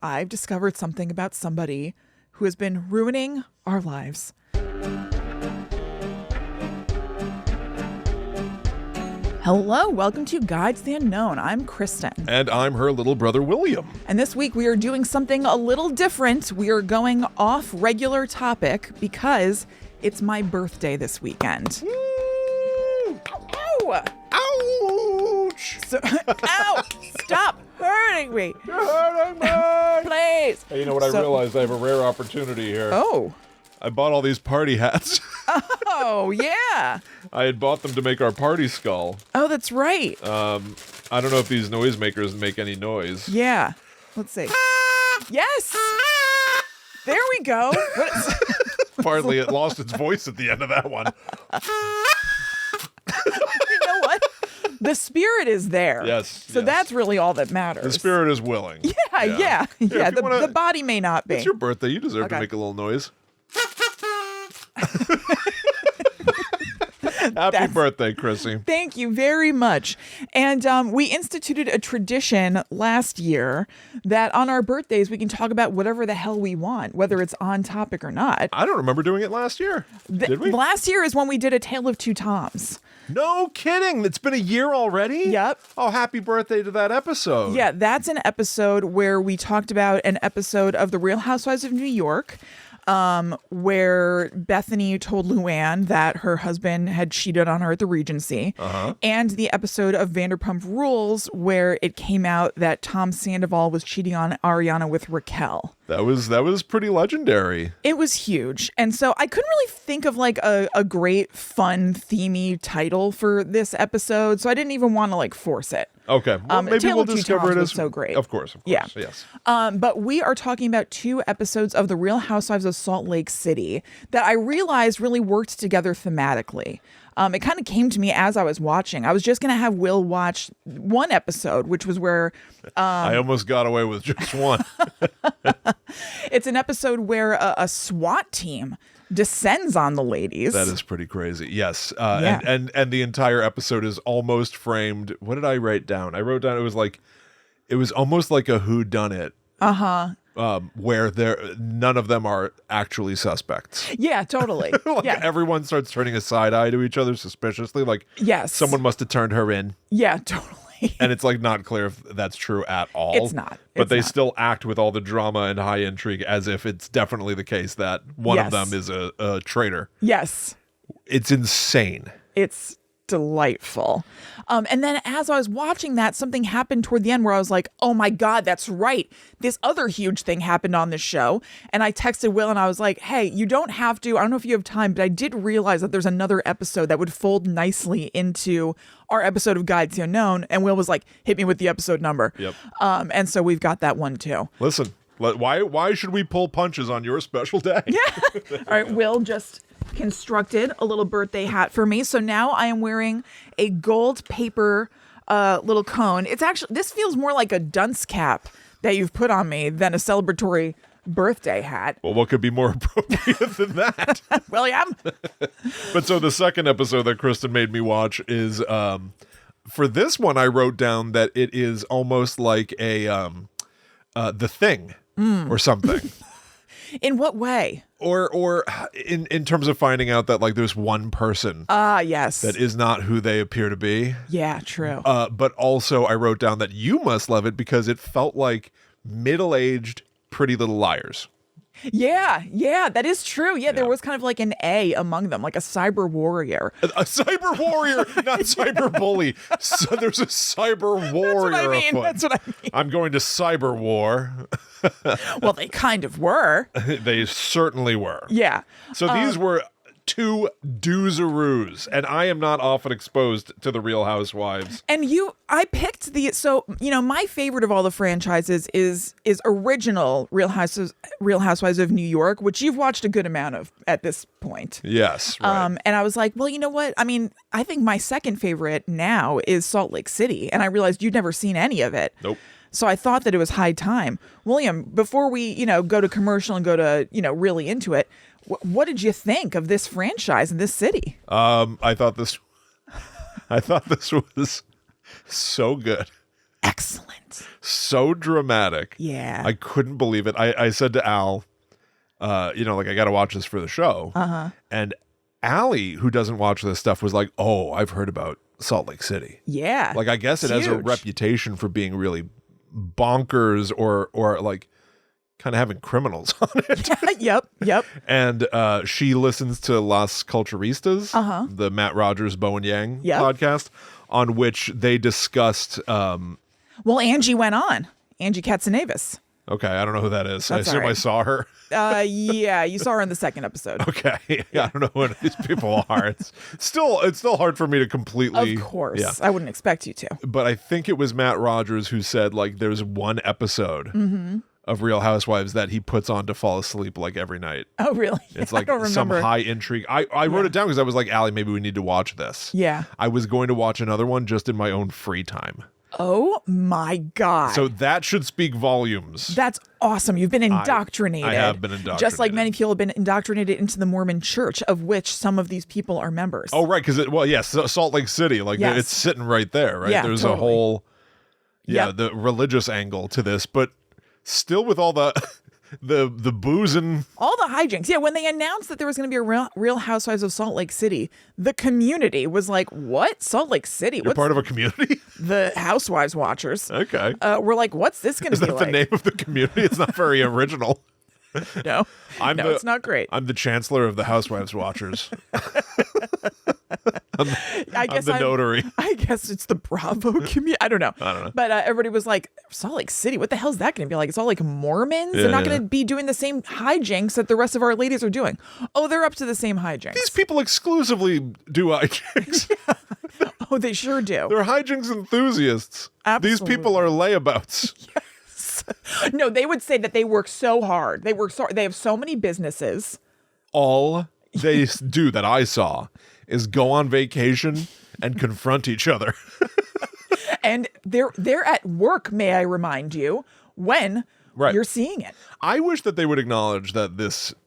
I've discovered something about somebody who has been ruining our lives. Hello, welcome to Guide to the Unknown. I'm Kristen. And I'm her little brother, William. And this week we are doing something a little different. We are going off regular topic because it's my birthday this weekend. Ow! Ouch! Ow! Stop hurting me. You're hurting me! Please. Hey, you know what? I realized I have a rare opportunity here. Oh. I bought all these party hats. Oh, yeah. I had bought them to make our party skull. Oh, that's right. I don't know if these noisemakers make any noise. Yeah. Let's see. Yes. There we go. Partly it lost its voice at the end of that one. You know what? The spirit is there. Yes. So that's really all that matters. The spirit is willing. Yeah. The body may not be. It's your birthday. You deserve to make a little noise. Happy birthday, Krissy. Thank you very much. And we instituted a tradition last year that on our birthdays, we can talk about whatever the hell we want, whether it's on topic or not. I don't remember doing it last year. Did we? Last year is when we did A Tale of Two Toms. No kidding. It's been a year already? Yep. Oh, happy birthday to that episode. Yeah, that's an episode where we talked about an episode of The Real Housewives of New York. Where Bethany told Luann that her husband had cheated on her at the Regency, and the episode of Vanderpump Rules where it came out that Tom Sandoval was cheating on Ariana with Raquel. That was pretty legendary. It was huge. And so I couldn't really think of like a great, fun, themey title for this episode. So I didn't even want to like force it. Okay. Well, maybe we'll discover it as so great. Of course. Yeah. Yes. But we are talking about 2 episodes of The Real Housewives of Salt Lake City that I realized really worked together thematically. It kind of came to me as I was watching. I was just going to have Will watch one episode, which was where... I almost got away with just one. It's an episode where a SWAT team descends on the ladies. That is pretty crazy. Yes. And the entire episode is almost framed. What did I write down? I wrote down it was almost like a whodunit. Where none of them are actually suspects. Yeah, totally. Everyone starts turning a side eye to each other suspiciously. Like, yes, someone must have turned her in. Yeah, totally. And it's like not clear if that's true at all. It's not. But they still act with all the drama and high intrigue as if it's definitely the case that one of them is a traitor. Yes. It's insane. It's delightful. And then as I was watching that, something happened toward the end where I was like, oh my God, that's right. This other huge thing happened on this show. And I texted Will and I was like, hey, you don't have to, I don't know if you have time, but I did realize that there's another episode that would fold nicely into our episode of Guide to the Unknown. And Will was like, hit me with the episode number. Yep. And so we've got that one too. Listen, why should we pull punches on your special day? Yeah. All right, Will just constructed a little birthday hat for me. So now I am wearing a gold paper little cone. It's actually, this feels more like a dunce cap that you've put on me than a celebratory birthday hat. Well, what could be more appropriate than that? William. But so the second episode that Kristen made me watch is, for this one, I wrote down that it is almost like a, The Thing or something. In what way? Or in terms of finding out that like there's one person yes, that is not who they appear to be. Yeah, true. But also I wrote down that you must love it because it felt like middle-aged Pretty Little Liars. Yeah, that is true. Yeah, there was kind of like an A among them, like a cyber warrior. A cyber warrior, not cyber bully. So there's a cyber warrior. That's what I mean. I'm going to cyber war. Well, they kind of were. They certainly were. Yeah. So these were 2 doozaroos, and I am not often exposed to the Real Housewives. And I picked my favorite of all the franchises is original Real Housewives of New York, which you've watched a good amount of at this point. Yes. Right. And I was like, well, you know what? I mean, I think my second favorite now is Salt Lake City, and I realized you'd never seen any of it. Nope. So I thought that it was high time. William, before we, go to commercial and go to, really into it, what did you think of this franchise in this city? I thought this was so good. Excellent. So dramatic. Yeah. I couldn't believe it. I said to Al, I got to watch this for the show. And Allie, who doesn't watch this stuff, was like, oh, I've heard about Salt Lake City. Yeah. Like, I guess it has a reputation for being really bonkers or like kind of having criminals on it. Yep. And she listens to Las Culturistas, the Matt Rogers, Bo and Yang podcast, on which they discussed... well, Angie went on. Angie Katzenevas. Okay, I don't know who that is. That's I assume I saw her. Yeah, you saw her in the second episode. Okay, yeah. I don't know who these people are. It's still hard for me to completely. Of course, I wouldn't expect you to. But I think it was Matt Rogers who said like there's one episode of Real Housewives that he puts on to fall asleep like every night. Oh, really? It's like some high intrigue. I wrote it down because I was like, Allie, maybe we need to watch this. Yeah. I was going to watch another one just in my own free time. Oh my God. So that should speak volumes. That's awesome. You've been indoctrinated. I have been indoctrinated. Just like many people have been indoctrinated into the Mormon church, of which some of these people are members. Oh, right. Because, Salt Lake City, like it's sitting right there, right? Yeah, There's totally. a whole, the religious angle to this, but still with all the booze and all the hijinks. Yeah, when they announced that there was going to be a Real Housewives of Salt Lake City, the community was like, "What? Salt Lake City? You're part of a community?" The Housewives watchers, okay, we're like, "What's this going to be like?" Is that the name of the community? It's not very original. No, it's not great. I'm the chancellor of the Housewives watchers. I'm the notary. I guess it's the Bravo community. I don't know. But everybody was like, Salt Lake City, what the hell is that going to be like? It's all like Mormons? They're not going to be doing the same hijinks that the rest of our ladies are doing. Oh, they're up to the same hijinks. These people exclusively do hijinks. Oh, they sure do. They're hijinks enthusiasts. Absolutely. These people are layabouts. Yes. No, they would say that they work so hard. They have so many businesses. All they do that I saw is go on vacation and confront each other. And they're at work, may I remind you, when you're seeing it. I wish that they would acknowledge that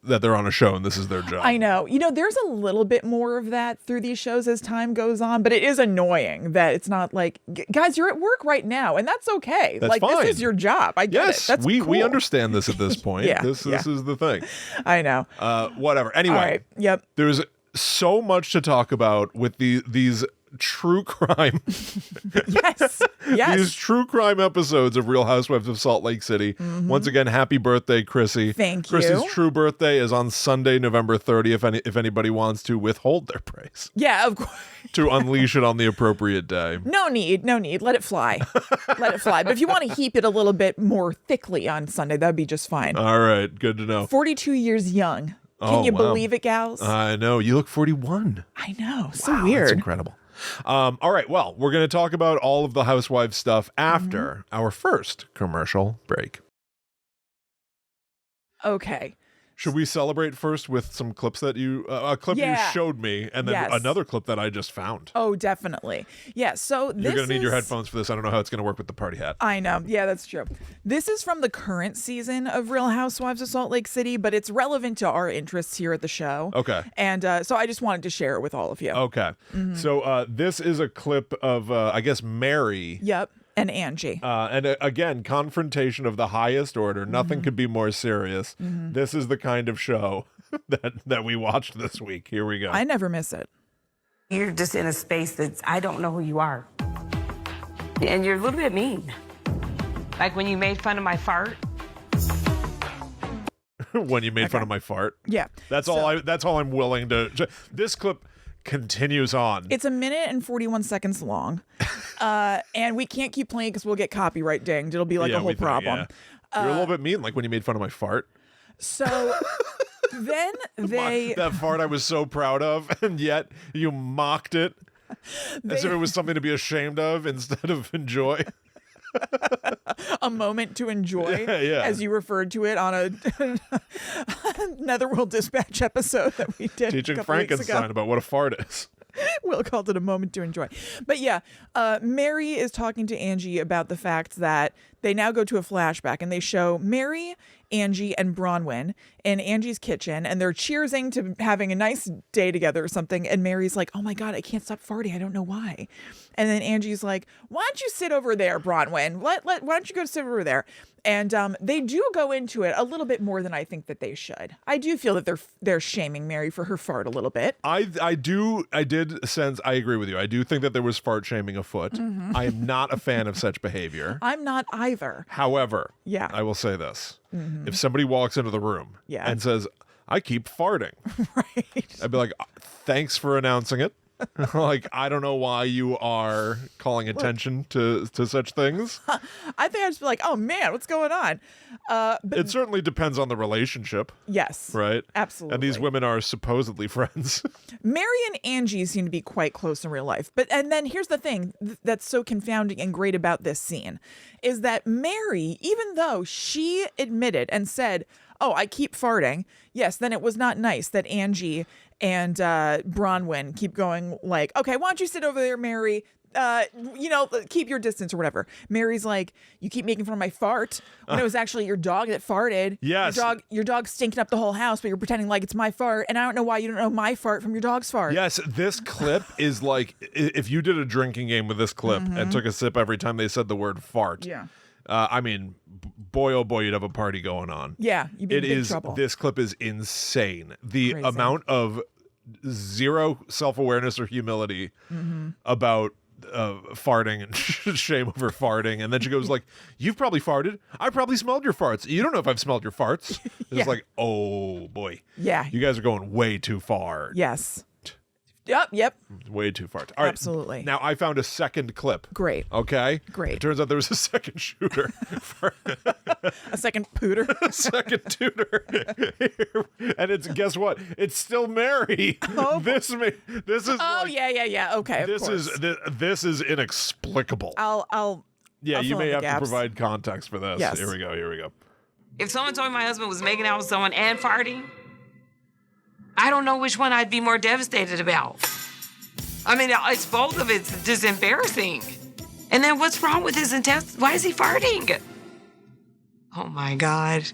they're on a show and this is their job. I know. There's a little bit more of that through these shows as time goes on, but it is annoying that it's not like, guys, you're at work right now, and that's okay. That's fine. This is your job. I get it. That's cool. We understand this at this point. Yeah, This is the thing. I know. Whatever. Anyway. All right. Yep. There's so much to talk about with these true crime. Yes. These true crime episodes of Real Housewives of Salt Lake City. Once again, happy birthday, Krissy. Thank you. Krissy's true birthday is on Sunday, November 30th, if anybody wants to withhold their praise. Yeah, of course. To unleash it on the appropriate day. No need. Let it fly. Let it fly. But if you want to heap it a little bit more thickly on Sunday, that'd be just fine. All right. Good to know. 42 years young. Can you believe it, gals? I know. You look 41. I know. So wow, weird. That's incredible. All right. Well, we're going to talk about all of the Housewives stuff after our first commercial break. Okay. Should we celebrate first with some clips that you showed me, and then another clip that I just found? Oh, definitely. Yeah. So you're going to need your headphones for this. I don't know how it's going to work with the party hat. I know. Yeah, that's true. This is from the current season of Real Housewives of Salt Lake City, but it's relevant to our interests here at the show. Okay. And so I just wanted to share it with all of you. Okay. So this is a clip of, I guess, Mary. Yep. And Angie. And again, confrontation of the highest order. Nothing could be more serious. This is the kind of show that we watched this week. Here we go. I never miss it. You're just in a space that I don't know who you are. And you're a little bit mean. Like when you made fun of my fart. When you made fun of my fart. Yeah. That's all I'm willing to. This clip continues on. It's 1 minute and 41 seconds long. And we can't keep playing because we'll get copyright dinged. It'll be like a whole problem. You're a little bit mean, like when you made fun of my fart. So then that fart I was so proud of, and yet you mocked it as if it was something to be ashamed of instead of enjoy. A moment to enjoy, as you referred to it on a Netherworld Dispatch episode that we did. Teaching Frankenstein about what a fart is. Will called it a moment to enjoy. But yeah, Mary is talking to Angie about the fact that they now go to a flashback and they show Mary Angie and Bronwyn in Angie's kitchen, and they're cheersing to having a nice day together or something. And Mary's like, oh my God, I can't stop farting. I don't know why. And then Angie's like, why don't you sit over there, Bronwyn? Why don't you go sit over there? And they do go into it a little bit more than I think that they should. I do feel that they're shaming Mary for her fart a little bit. I did sense, I agree with you. I do think that there was fart shaming afoot. Mm-hmm. I am not a fan of such behavior. I'm not either. However, Yeah. I will say this. If somebody walks into the room and says, I keep farting, Right. I'd be like, thanks for announcing it. Like, I don't know why you are calling attention to such things. I think I'd just be like, oh man, what's going on? But It certainly depends on the relationship, yes. right? Absolutely. And these women are supposedly friends. Mary and Angie seem to be quite close in real life. And then here's the thing that's so confounding and great about this scene is that Mary, even though she admitted and said, oh, I keep farting. Yes, then it was not nice that Angie and Bronwyn keep going like, okay, why don't you sit over there, Mary? Keep your distance or whatever. Mary's like, you keep making fun of my fart when it was actually your dog that farted. Yes. Your dog's stinking up the whole house, but you're pretending like it's my fart. And I don't know why you don't know my fart from your dog's fart. Yes, this clip is like, if you did a drinking game with this clip and took a sip every time they said the word fart. Yeah. I mean, boy, oh boy, you'd have a party going on. Yeah, you'd be in big trouble. This clip is insane. The Crazy. amount of zero self-awareness or humility about farting and shame over farting. And then she goes like, you've probably farted. I probably smelled your farts. You don't know if I've smelled your farts. It's like, oh boy. Yeah. You guys are going way too far. Yes. Yep. Way too far. All right. Absolutely. Now I found a second clip. Great. Okay. Great. It turns out there was a second shooter. A second pooter. A second tutor. And it's, guess what? It's still Mary. Oh. This is Oh, like, yeah. Okay. this is inexplicable. I'll Yeah, I'll you fill may in the have gaps. to provide context for this. Yes. Here we go. If someone told me my husband was making out with someone and farting, I don't know which one I'd be more devastated about. I mean, it's both of it's just embarrassing. And then what's wrong with his intestines? Why is he farting? Oh my God.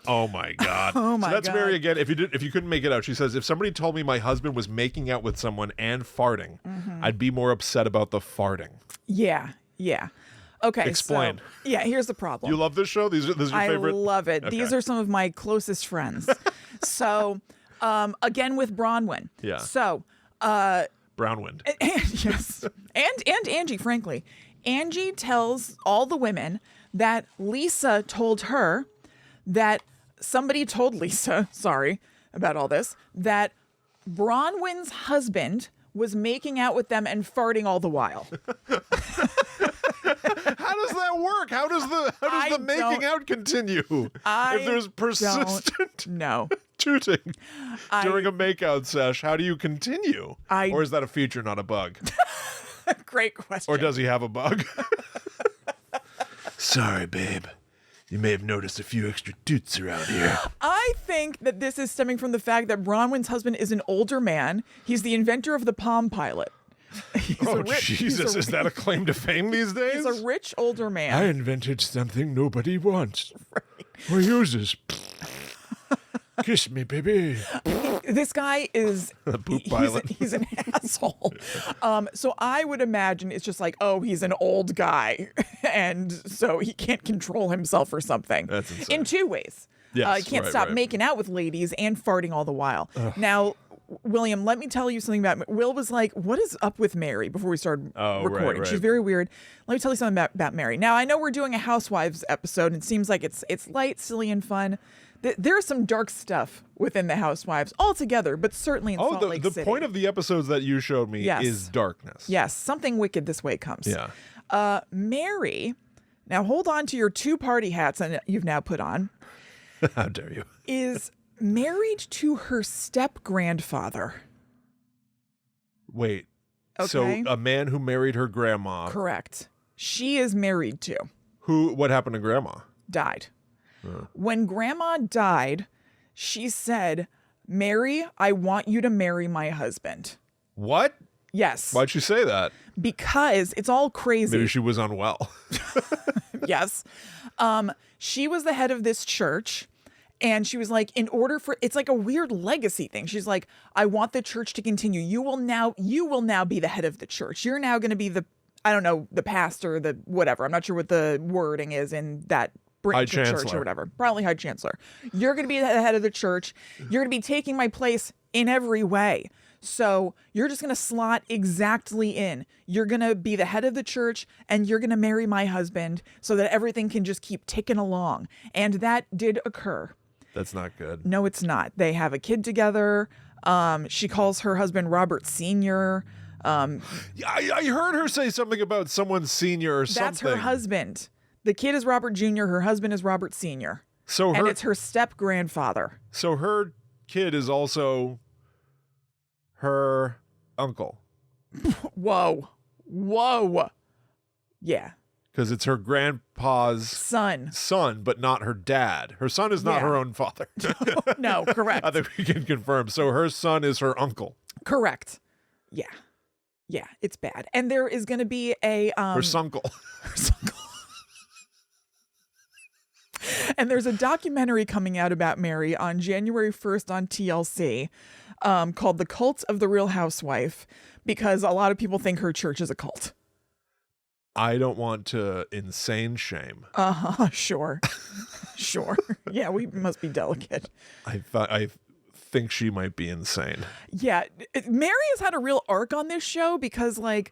Oh my God. Oh my So that's God. Mary again. If you couldn't make it out, she says, if somebody told me my husband was making out with someone and farting, I'd be more upset about the farting. Yeah. Okay. Explain. So, here's the problem. You love this show? This is your favorite? I love it. Okay. These are some of my closest friends. So, again with Bronwyn. Yeah. So, Brownwind. yes, and Angie. Frankly, Angie tells all the women that Lisa told her that somebody told Lisa, sorry about all this, that Bronwyn's husband was making out with them and farting all the while. How does that work? How does the making out continue? If there's persistent No. tooting during a makeout sesh, how do you continue? Or is that a feature, not a bug? Great question. Or does he have a bug? Sorry, babe. You may have noticed a few extra toots around here. I think that this is stemming from the fact that Bronwyn's husband is an older man. He's the inventor of the Palm Pilot. Jesus, is that a claim to fame these days? He's a rich older man. I invented something nobody wants or uses. Kiss me, baby. This guy is The poop pilot. He's an asshole. So I would imagine it's just like, oh, he's an old guy, and so he can't control himself or something. That's insane. In two ways. Yes, he can't right, stop right. making out with ladies and farting all the while. Now, William, let me tell you something about Will was like, what is up with Mary before we started recording? right. She's very weird. Let me tell you something about Mary. Now, I know we're doing a Housewives episode, and it seems like it's light, silly, and fun. There is some dark stuff within the Housewives altogether, but certainly in Salt Lake the City. point of the episodes that you showed me Yes. is darkness. Yes, something wicked this way comes. Yeah. Mary, now hold on to your two party hats that you've now put on, How dare you? is married to her step-grandfather. Wait. Okay. So a man who married her grandma. Correct. She is married to. What happened to grandma? Died. When grandma died, she said, Mary, I want you to marry my husband. What? Yes. Why'd she say that? Because it's all crazy. Maybe she was unwell. Yes. She was the head of this church. And she was like, it's like a weird legacy thing. She's like, I want the church to continue. You will now be the head of the church. You're now going to be the pastor, the whatever. I'm not sure what the wording is in that branch of church or whatever. Probably high chancellor. You're going to be the head of the church. You're going to be taking my place in every way. So you're just going to slot exactly in. You're going to be the head of the church and you're going to marry my husband so that everything can just keep ticking along. And that did occur. That's not good. No, it's not. They have a kid together. She calls her husband Robert Sr. I heard her say something about someone senior or something. That's her husband. The kid is Robert Jr. Her husband is Robert Sr. And it's her step-grandfather. So her kid is also her uncle. Whoa. Yeah. Because it's her grandpa's son, but not her dad. Her son is not her own father. No, correct. I think we can confirm. So her son is her uncle. Correct. Yeah. Yeah, it's bad. And there is going to be a... her sunkle. And there's a documentary coming out about Mary on January 1st on TLC called The Cult of the Real Housewife, because a lot of people think her church is a cult. I don't want to insane shame. Sure. Sure. Yeah, we must be delicate. I think she might be insane. Yeah. Mary has had a real arc on this show because, like,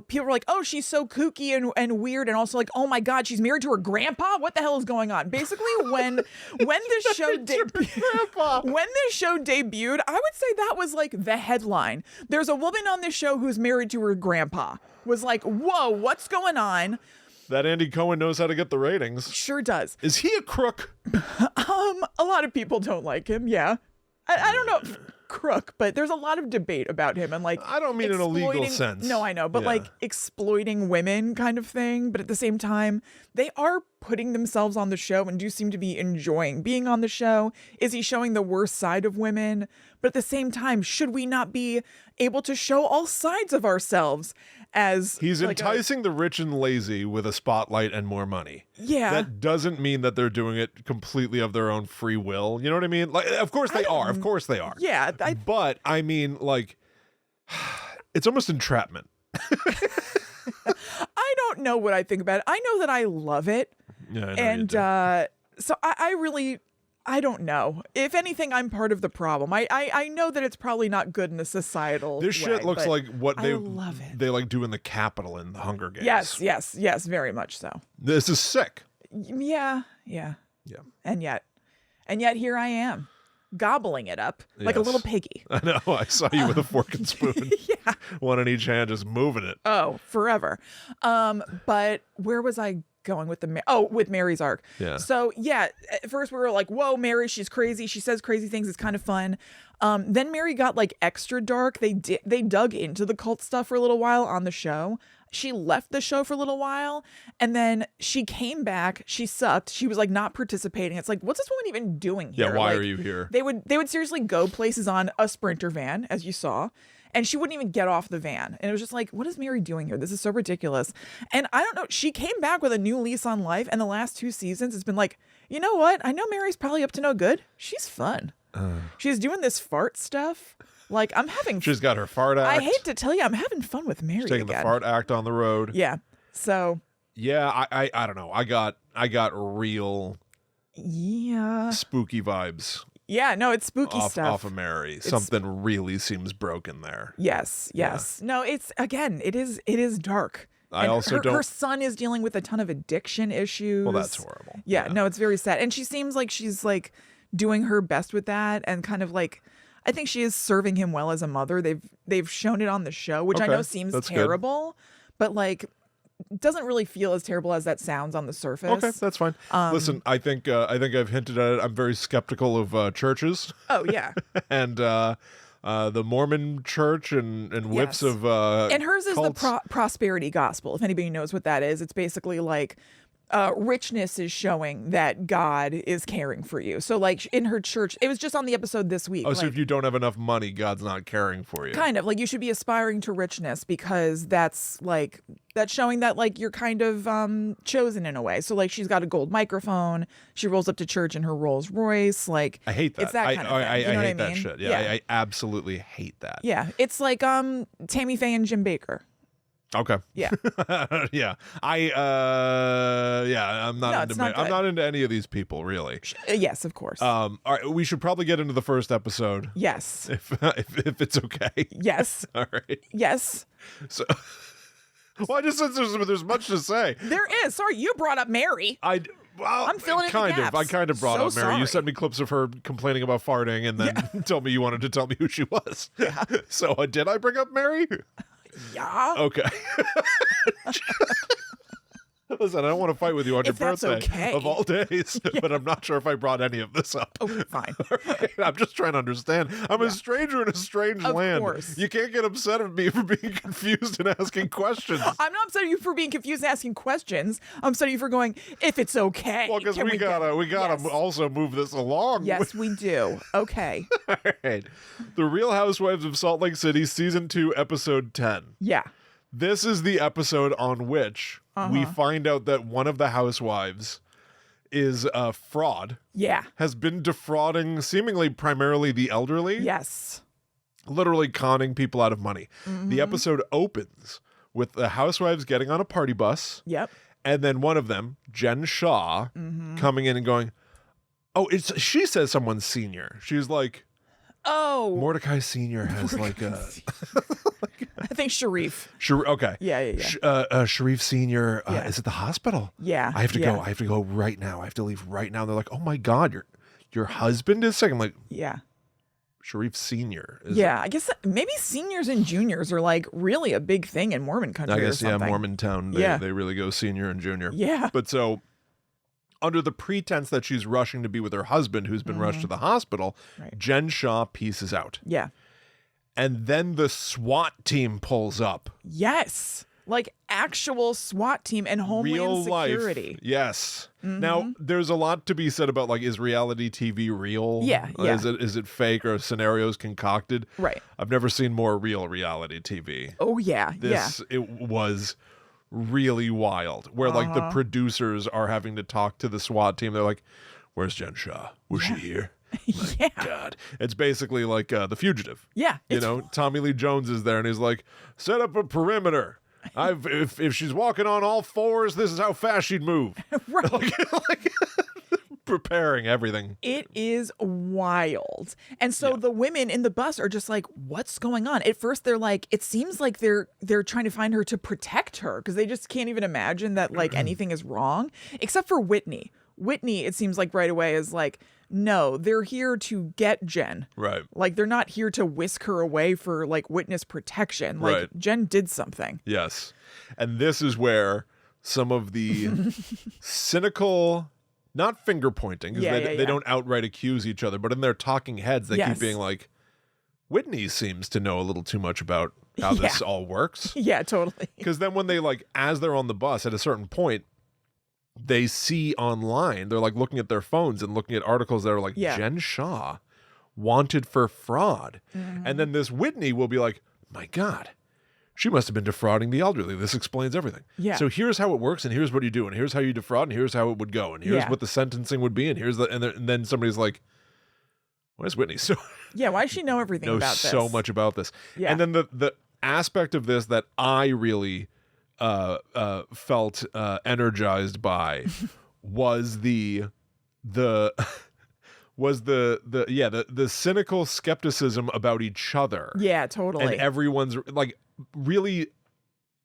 people were like, oh, she's so kooky and weird. And also like, oh my God, she's married to her grandpa. What the hell is going on? Basically, when this show debuted, I would say that was like the headline. There's a woman on this show who's married to her grandpa. Was like, whoa, what's going on? That Andy Cohen knows how to get the ratings. Sure does. Is he a crook? A lot of people don't like him. Yeah. I don't know. Crook, but there's a lot of debate about him and like I don't mean in a legal sense. No, I know, but like exploiting women kind of thing. But at the same time, they are putting themselves on the show and do seem to be enjoying being on the show. Is he showing the worst side of women? But at the same time, should we not be able to show all sides of ourselves as he's like enticing the rich and lazy with a spotlight and more money? Yeah. That doesn't mean that they're doing it completely of their own free will. You know what I mean? Like, of course they are. Of course they are. Yeah. But I mean, like, it's almost entrapment. I don't know what I think about it. I know that I love it. Yeah, I know and so I don't know. If anything, I'm part of the problem. I know that it's probably not good in a societal This shit looks like what I love it. they like do in the Capitol in the Hunger Games. Yes, very much so. This is sick. Yeah. And yet here I am, gobbling it up like a little piggy. I know. I saw you with a fork and spoon. Yeah. One in each hand, just moving it. Oh, forever. But where was I going with with Mary's arc? Yeah. So yeah, at first we were like, whoa, Mary, she's crazy. She says crazy things. It's kind of fun. Then Mary got like extra dark. They dug into the cult stuff for a little while on the show. She left the show for a little while and then she came back. She sucked. She was like not participating. It's like, what's this woman even doing here? Yeah, why like, are you here? They would seriously go places on a Sprinter van, as you saw, and she wouldn't even get off the van. And it was just like, what is Mary doing here? This is so ridiculous. And I don't know. She came back with a new lease on life, and the last 2 seasons it's been like, you know what? I know Mary's probably up to no good. She's fun. She's doing this fart stuff. Like, I'm having... She's got her fart act. I hate to tell you, I'm having fun with Mary. She's taking again. the fart act on the road. Yeah. So... Yeah, I don't know. I got real... Yeah. Spooky vibes. Yeah, no, it's spooky stuff. Off of Mary. Something really seems broken there. Yes. Yeah. No, it's... Again, it is dark. I also don't... Her son is dealing with a ton of addiction issues. Well, that's horrible. Yeah, no, it's very sad. And she seems like she's, like, doing her best with that and kind of, like... I think she is serving him well as a mother. They've shown it on the show, which I know seems terrible, but like doesn't really feel as terrible as that sounds on the surface. Okay, that's fine. Listen, I think I've hinted at it. I'm very skeptical of churches. Oh yeah, and the Mormon Church and whips of and hers is cults. the prosperity gospel. If anybody knows what that is, it's basically like richness is showing that God is caring for you. So like in her church, it was just on the episode this week. Oh, so if you don't have enough money, God's not caring for you. Kind of like you should be aspiring to richness because that's showing that like you're kind of chosen in a way. So like she's got a gold microphone. She rolls up to church in her Rolls Royce. Like I hate that. It's that kind of thing. I You know what hate I that mean? shit. Yeah, I absolutely hate that. Yeah. It's like Tammy Faye and Jim Baker. Okay. Yeah. Yeah. I'm not No, I'm not into any of these people really. Yes, of course. All right, we should probably get into the first episode. Yes. If it's okay. Yes. All right. Yes. So well, I just said there's much to say. There is. Sorry, you brought up Mary. I'm filling in the kind of. gaps. I kind of brought So up Mary. You sorry. sent me clips of her complaining about farting, and then told me you wanted to tell me who she was. Yeah. So did I bring up Mary? Yeah. Okay. Listen, I don't want to fight with you on your If that's birthday okay. of all days, but I'm not sure if I brought any of this up. Oh, fine. Right? I'm just trying to understand. I'm a stranger in a strange land. course. You can't get upset at me for being confused and asking questions. I'm not upset at you for being confused and asking questions. I'm upset at you for going, if it's okay. Well, because Can we gotta Yes. also move this along. Yes, we do. Okay. All right. The Real Housewives of Salt Lake City, Season 2, Episode 10. Yeah. This is the episode on which we find out that one of the housewives is a fraud, Yeah. has been defrauding seemingly primarily the elderly, Yes. literally conning people out of money. The episode opens with the housewives getting on a party bus, Yep. and then one of them, Jen Shaw, coming in and going, oh, she says someone's senior. She's like, Oh. Mordecai Senior has like a... I think Sharif. Okay. Yeah. Sharif Senior Yeah. is at the hospital. Yeah, I have to yeah. go. I have to go right now. I have to leave right now. And they're like, oh my God, your husband is sick. I'm like, Yeah. Sharif Senior. Is Yeah. I guess maybe seniors and juniors are like really a big thing in Mormon country. I guess, or something. Mormontown. They really go senior and junior. Yeah. But so under the pretense that she's rushing to be with her husband, who's been rushed to the hospital, Right. Jen Shaw pieces out. Yeah. And then the SWAT team pulls up. Yes. Like actual SWAT team and Homeland Real Security. life. Yes. Now, there's a lot to be said about like, is reality TV real? Yeah, yeah. Is it fake or scenarios concocted? Right. I've never seen more real reality TV. Oh, yeah. It was really wild. Where like the producers are having to talk to the SWAT team. They're like, "Where's Jen Shaw? Was she here?" Yeah. God, it's basically like The Fugitive. Yeah. You know, Tommy Lee Jones is there, and he's like, "Set up a perimeter. If she's walking on all fours, this is how fast she'd move." Right. like preparing everything. It is wild. And so the women in the bus are just like, what's going on? At first they're like, it seems like they're trying to find her to protect her because they just can't even imagine that like anything is wrong, except for Whitney. Whitney, it seems like right away is like, no, they're here to get Jen. Right. Like they're not here to whisk her away for like witness protection. Like Right. Jen did something. Yes. And this is where some of the cynical, not finger pointing, because they don't outright accuse each other, but in their talking heads, they keep being like, Whitney seems to know a little too much about how this all works. Yeah, totally. Because then when they like, as they're on the bus at a certain point, they see online, they're like looking at their phones and looking at articles that are like, Jen Shaw wanted for fraud. And then this Whitney will be like, my God, she must have been defrauding the elderly. This explains everything. Yeah. So here's how it works, and here's what you do, and here's how you defraud, and here's how it would go, and here's what the sentencing would be, and here's and then somebody's like, why is Whitney so Yeah, why does she know everything knows about this? so much about this? Yeah. And then the aspect of this that I really felt energized by was the cynical skepticism about each other. Yeah, totally. And everyone's like really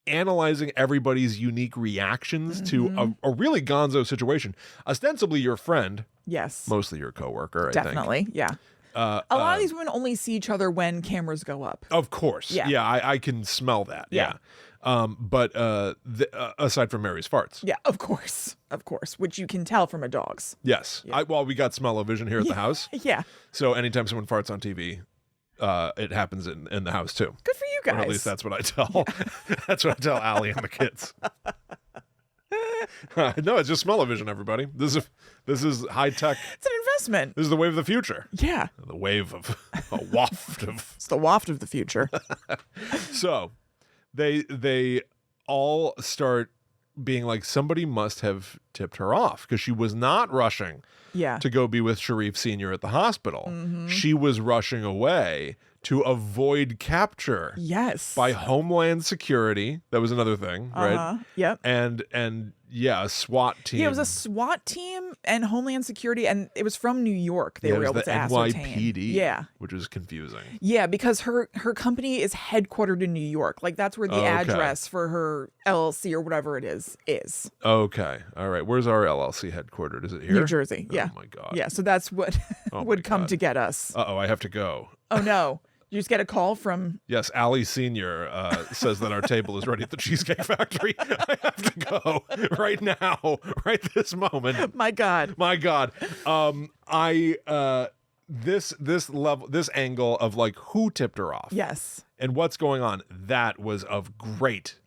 analyzing everybody's unique reactions to a really gonzo situation. Ostensibly your friend, yes. mostly your coworker, I think. Definitely. Yeah. A lot of these women only see each other when cameras go up. Of course. Yeah. I can smell that. Yeah. But aside from Mary's farts. Yeah, of course, which you can tell from a dog's. Yes. Yeah. We got smell-o-vision here at the house. Yeah. So anytime someone farts on TV, it happens in the house too. Good for you guys. Or at least that's what I tell. That's what I tell Allie and the kids. No, it's just smell-o-vision, everybody. This is high tech. It's an investment. This is the wave of the future. Yeah. The wave of a waft of. It's the waft of the future. So they all start being like, somebody must have tipped her off because she was not rushing to go be with Sharif Sr. at the hospital. She was rushing away to avoid capture. Yes. By Homeland Security. That was another thing, right? Yep. And yeah, a SWAT team. Yeah, it was a SWAT team and Homeland Security, and it was from New York. They were able to ascertain. NYPD, yeah, which is confusing. Yeah, because her company is headquartered in New York. Like that's where the address for her LLC or whatever it is. Okay, all right. Where's our LLC headquartered? Is it here? New Jersey. Yeah. Oh my God. Yeah, so that's what would come to get us. I have to go. Oh no. You just get a call from... Yes, Allie Sr. Says that our table is ready at the Cheesecake Factory. I have to go right now, right this moment. My God. This angle of like who tipped her off. Yes. And what's going on, that was of great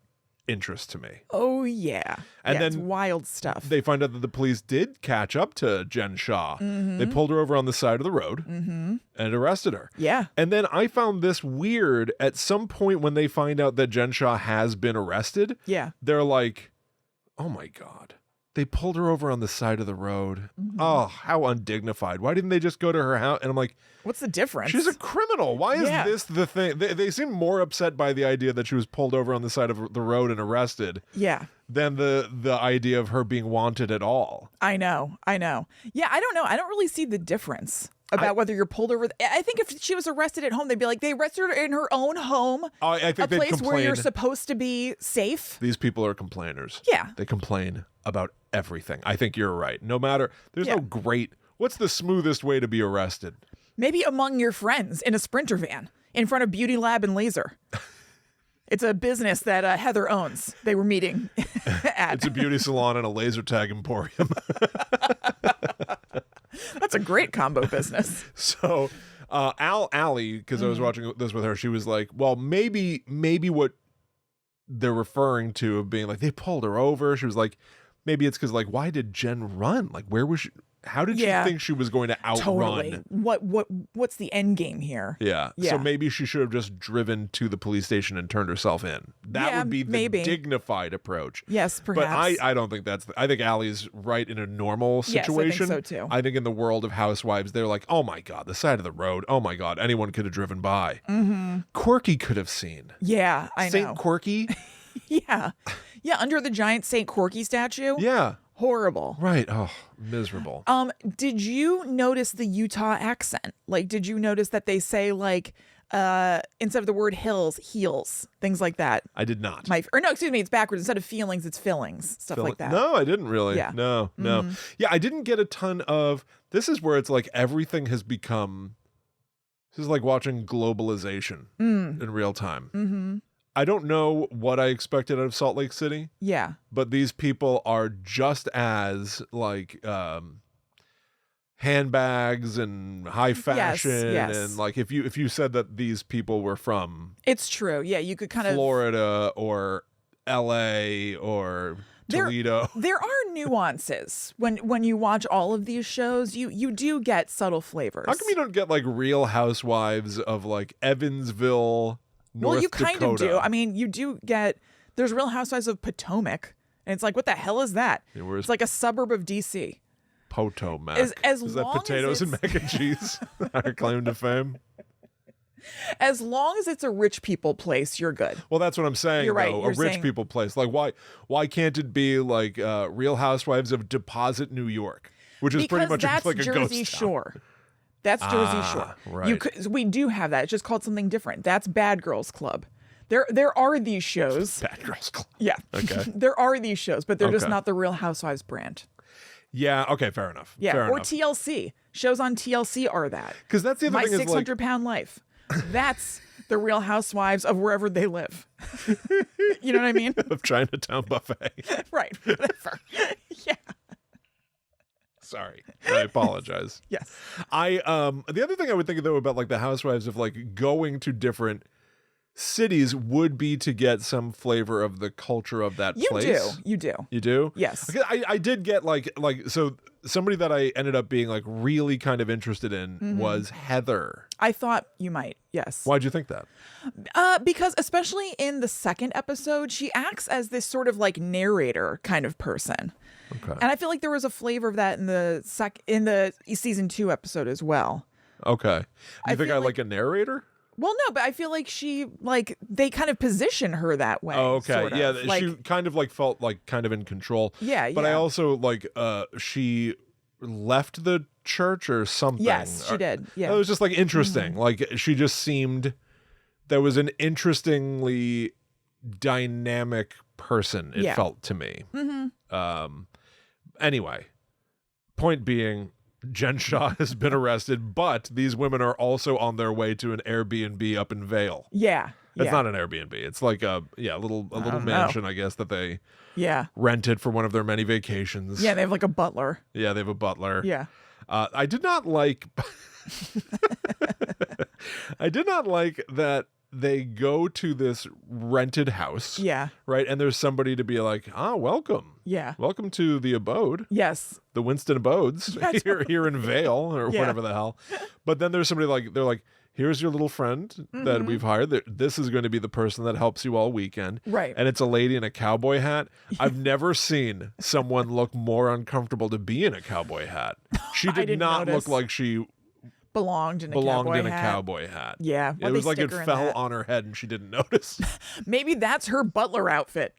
interest to me. Oh, yeah. And then it's wild stuff. They find out that the police did catch up to Jen Shaw. They pulled her over on the side of the road and arrested her. Yeah. And then I found this weird. At some point when they find out that Jen Shaw has been arrested, they're like, oh my God. They pulled her over on the side of the road. Oh, how undignified. Why didn't they just go to her house? And I'm like, what's the difference? She's a criminal. Why is this the thing? They seem more upset by the idea that she was pulled over on the side of the road and arrested. Yeah. Than the idea of her being wanted at all. I know. Yeah, I don't know. I don't really see the difference about whether you're pulled over. I think if she was arrested at home, they'd be like, they arrested her in her own home. I think a place complain. where you're supposed to be safe. These people are complainers. Yeah. They complain about everything. I think you're right. No matter, there's no great, what's the smoothest way to be arrested? Maybe among your friends in a Sprinter van in front of Beauty Lab and Laser. It's a business that Heather owns. They were meeting at. It's a beauty salon and a laser tag emporium. That's a great combo business. So Allie, because I was watching this with her, she was like, well, maybe what they're referring to of being like, they pulled her over. She was like, maybe it's because like, why did Jen run? Like, where was she? How did she think she was going to outrun? Totally. What's the end game here? Yeah. So maybe she should have just driven to the police station and turned herself in. That would be the dignified approach. Yes, perhaps. But I don't think I think Allie's right in a normal situation. Yes, I think so too. I think in the world of Housewives, they're like, oh my God, the side of the road. Oh my God, anyone could have driven by. Quirky could have seen. Yeah, I know. Saint Quirky? Yeah, under the giant Saint Quirky statue. Yeah. Horrible. Right. Oh, miserable. Did you notice the Utah accent? Like, did you notice that they say like instead of the word hills, heels, things like that? I did not. Excuse me, it's backwards. Instead of feelings, it's fillings, stuff like that. No, I didn't really. Yeah. No. Yeah, I didn't get a ton of, this is where it's like everything has become, this is like watching globalization in real time. I don't know what I expected out of Salt Lake City. Yeah. But these people are just as like handbags and high fashion. Yes. And like if you said that these people were from It's true. Yeah, you could kind of Florida or LA or Toledo. There are nuances when you watch all of these shows. You do get subtle flavors. How come you don't get like Real Housewives of like Evansville, North you kind Dakota? of do. I mean, you do get, there's Real Housewives of Potomac, and it's like, what the hell is that? It's like a suburb of DC. Potomac. Is that potatoes and mac and cheese? Our claim to fame. As long as it's a rich people place, you're good. Well, that's what I'm saying. You're right. Though, a rich people place. Like, why can't it be like Real Housewives of Deposit, New York, which is pretty much that's like a Jersey ghost Shore. That's Jersey Shore. Right. We do have that. It's just called something different. That's Bad Girls Club. There are these shows. Bad Girls Club. Yeah. Okay. There are these shows, but they're just not the Real Housewives brand. Yeah. Okay. Fair enough. Yeah. Fair or enough. TLC. Shows on TLC are that. Because that's the other My thing. 600-pound life. That's the Real Housewives of wherever they live. You know what I mean? Of Chinatown Buffet. Right. Whatever. Yeah. Sorry, I apologize. Yes. The other thing I would think though about like the Housewives of like going to different cities would be to get some flavor of the culture of that place. You do. You do? Yes. Okay, I did get so somebody that I ended up being like really kind of interested in was Heather. I thought you might. Yes. Why'd you think that? Because especially in the second episode, she acts as this sort of like narrator kind of person. Okay. And I feel like there was a flavor of that in the season 2 episode as well. Okay. You think I feel like a narrator? Well, no, but I feel like they kind of position her that way. Oh, okay. Sort of. Yeah, like, she kind of like felt like kind of in control. Yeah, But I also like she left the church or something. Yes, she did. Yeah. It was just like interesting. Like she just seemed there was an interestingly dynamic person, it felt to me. Anyway, point being, Jen Shah has been arrested, but these women are also on their way to an Airbnb up in Vale. Yeah. It's not an Airbnb. It's like a little mansion, I guess, that they rented for one of their many vacations. Yeah, they have like a butler. Yeah, they have a butler. Yeah. I did not like I did not like that they go to this rented house. Yeah. Right? And there's somebody to be like, welcome. Yeah. Welcome to the abode. Yes. The Winston Abodes here in Vale or whatever the hell. But then there's somebody they're like, here's your little friend that we've hired. This is going to be the person that helps you all weekend. Right. And it's a lady in a cowboy hat. I've never seen someone look more uncomfortable to be in a cowboy hat. She did not look like she belonged in a cowboy hat. Yeah. It was like it fell on her head and she didn't notice. Maybe that's her butler outfit.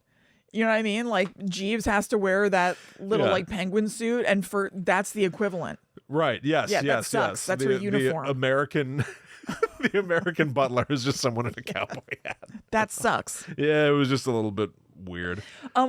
You know what I mean? Like Jeeves has to wear that little like penguin suit, and that's the equivalent. Right. Yes. Yeah, yes. that sucks. That's her uniform. The American butler is just someone in a cowboy hat. That sucks. Yeah, it was just a little bit weird.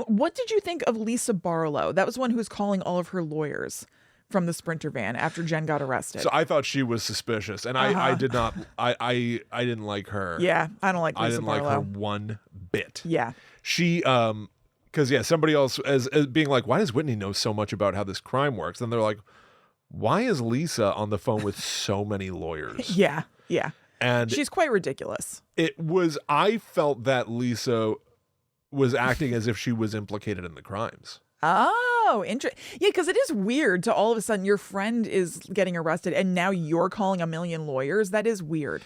What did you think of Lisa Barlow? That was one who was calling all of her lawyers from the Sprinter van after Jen got arrested. So I thought she was suspicious, and I did not. I didn't like her. Yeah, I don't like Lisa Barlow. Like her one bit. Yeah. She because somebody else as being like, why does Whitney know so much about how this crime works? And they're like, why is Lisa on the phone with so many lawyers? Yeah. And she's quite ridiculous. I felt that Lisa was acting as if she was implicated in the crimes. Oh, interesting. Yeah, because it is weird to all of a sudden your friend is getting arrested and now you're calling a million lawyers. That is weird.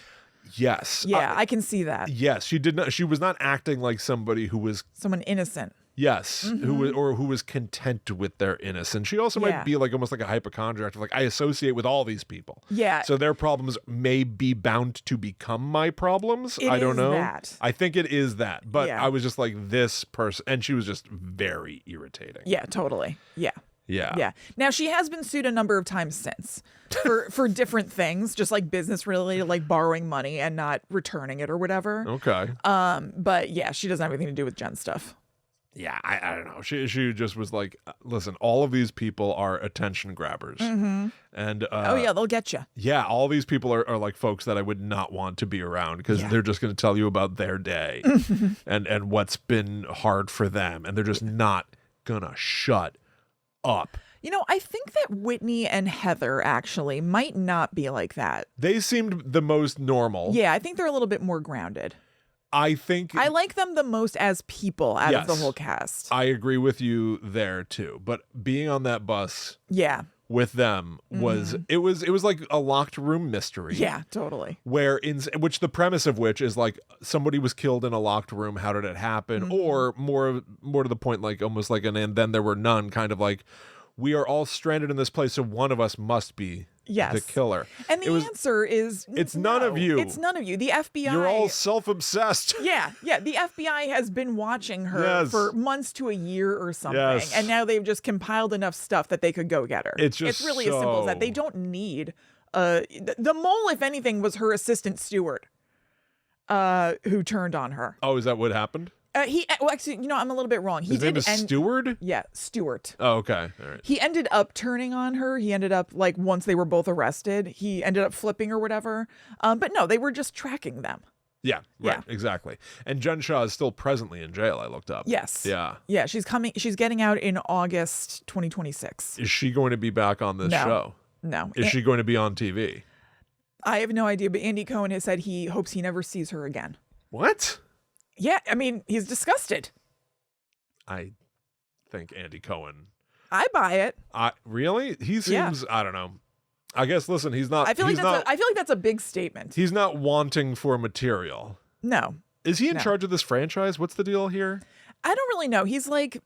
Yes. Yeah, I can see that. Yes, she did not. She was not acting like somebody who was someone innocent. Yes, who was content with their innocence. She also might be like almost like a hypochondriac. Like, I associate with all these people. Yeah. So their problems may be bound to become my problems. I don't know. That. I think it is that. But I was just like, this person, and she was just very irritating. Yeah, totally. Yeah. Yeah. Now she has been sued a number of times since for different things, just like business related, like borrowing money and not returning it or whatever. Okay. But yeah, she doesn't have anything to do with Jen stuff. Yeah, I don't know. She just was like, listen, all of these people are attention grabbers. And they'll get you. Yeah, all these people are like folks that I would not want to be around because they're just going to tell you about their day and what's been hard for them. And they're just not going to shut up. You know, I think that Whitney and Heather actually might not be like that. They seemed the most normal. Yeah, I think they're a little bit more grounded. I think I like them the most as people out of the whole cast. I agree with you there too. But being on that bus with them was like a locked room mystery. Yeah, totally. Which the premise of which is like somebody was killed in a locked room. How did it happen? Or more to the point, like almost like and then there were none, kind of like we are all stranded in this place, so one of us must be the killer. And the answer is it's none of you. It's none of you. The FBI. You're all self-obsessed. Yeah. The FBI has been watching her for months to a year or something. Yes. And now they've just compiled enough stuff that they could go get her. It's really as simple as that. They don't need the mole, if anything, was her assistant steward who turned on her. Oh, is that what happened? Actually, I'm a little bit wrong. His name is Stewart? Yeah, Stewart. Oh, okay. All right. He ended up turning on her. He ended up, like, once they were both arrested, he ended up flipping or whatever. But no, they were just tracking them. Yeah, right, exactly. And Jen Shah is still presently in jail, I looked up. Yes. Yeah. Yeah, she's getting out in August 2026. Is she going to be back on this show? No. Is she going to be on TV? I have no idea, but Andy Cohen has said he hopes he never sees her again. What? Yeah, I mean, he's disgusted. I think Andy Cohen. I buy it. Really? He seems, I don't know. I guess, listen, he's not. I feel like that's a big statement. He's not wanting for material. No. Is he in charge of this franchise? What's the deal here? I don't really know. He's like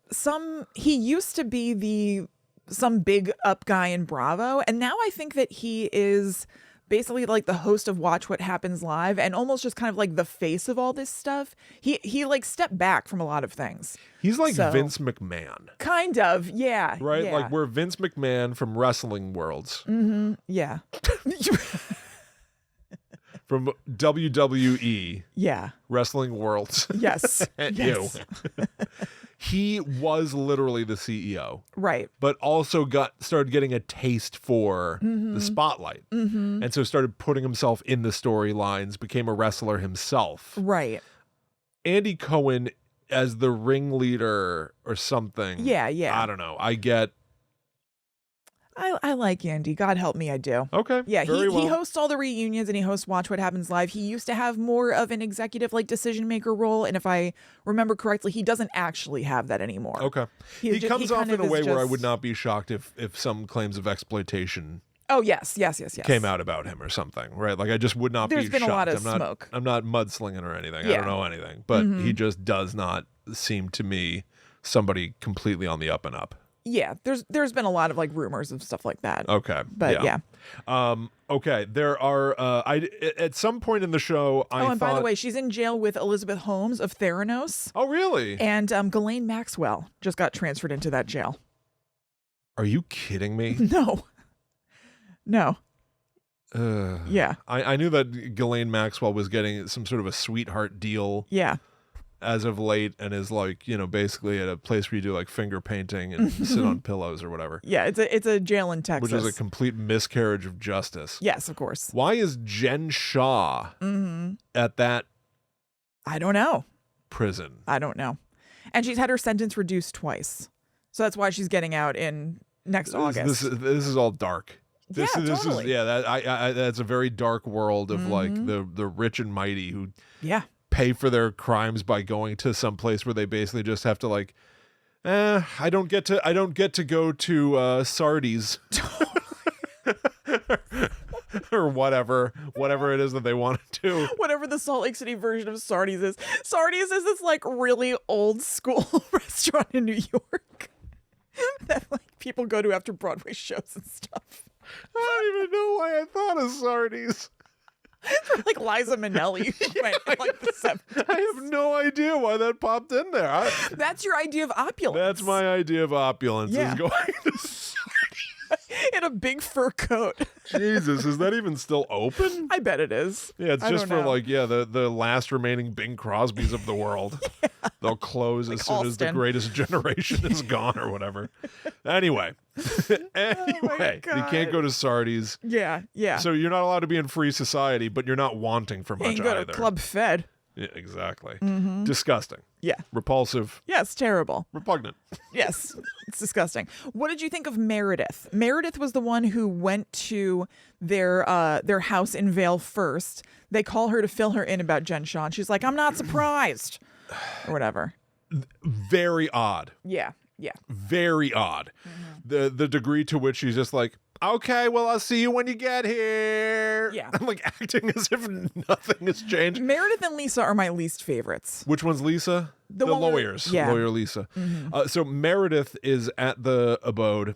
he used to be some big up guy in Bravo. And now I think that he is basically like the host of Watch What Happens Live and almost just kind of like the face of all this stuff. He like stepped back from a lot of things. He's like Vince McMahon. Kind of, yeah. Right? Yeah. Like we're Vince McMahon from Wrestling Worlds. Mm-hmm. Yeah. From WWE. Yeah. Wrestling Worlds. Yes. And yes. you. He was literally the CEO. Right. But also started getting a taste for the spotlight. Mm-hmm. And so started putting himself in the storylines, became a wrestler himself. Right. Andy Cohen as the ringleader or something. Yeah, yeah. I don't know. I like Andy. God help me, I do. Okay. Yeah, he hosts all the reunions and he hosts Watch What Happens Live. He used to have more of an executive like decision maker role, and if I remember correctly, he doesn't actually have that anymore. Okay. He comes off in a way where I would not be shocked if some claims of exploitation. Oh yes. Came out about him or something, right? Like I just would not be shocked. There's been a lot of smoke. I'm not mudslinging or anything. Yeah. I don't know anything, but he just does not seem to me somebody completely on the up and up. Yeah, there's been a lot of like rumors of stuff like that. Okay, but yeah. Okay, there are. At some point in the show, and by the way, she's in jail with Elizabeth Holmes of Theranos. Oh, really? And Ghislaine Maxwell just got transferred into that jail. Are you kidding me? No. Yeah. I knew that Ghislaine Maxwell was getting some sort of a sweetheart deal. Yeah. As of late, and is like, basically at a place where you do like finger painting and sit on pillows or whatever. Yeah, it's a jail in Texas. Which is a complete miscarriage of justice. Yes, of course. Why is Jen Shaw at that I don't know. prison? I don't know. And she's had her sentence reduced twice. So that's why she's getting out in next August. This is all dark. This totally. is that's a very dark world of like the rich and mighty who pay for their crimes by going to some place where they basically just have to like, I don't get to go to Sardi's or whatever it is that they want to do. Whatever the Salt Lake City version of Sardi's is. Sardi's is this like really old school restaurant in New York that like people go to after Broadway shows and stuff. I don't even know why I thought of Sardi's. Like Liza Minnelli like the 70s. I have no idea why that popped in there. That's your idea of opulence. That's my idea of opulence is going to in a big fur coat. Jesus, is that even still open? I bet it is. Yeah, it's just for like, the last remaining Bing Crosbys of the world. They'll close like as soon as the greatest generation is gone or whatever. Anyway, you can't go to Sardi's. Yeah, yeah. So you're not allowed to be in free society, but you're not wanting for much you can go either. to Club Fed. Yeah, exactly. Disgusting. Yeah. Repulsive. Yes, terrible. Repugnant. Yes, it's disgusting. What did you think of Meredith? Meredith was the one who went to their house in Vale first. They call her to fill her in about Jen Shaw. She's like, I'm not surprised. Or whatever. Very odd. Yeah, yeah. Very odd. The degree to which she's just like, okay, well, I'll see you when you get here. Yeah. I'm like acting as if nothing has changed. Meredith and Lisa are my least favorites. Which one's Lisa? The lawyers. Yeah. Lawyer Lisa. So Meredith is at the abode,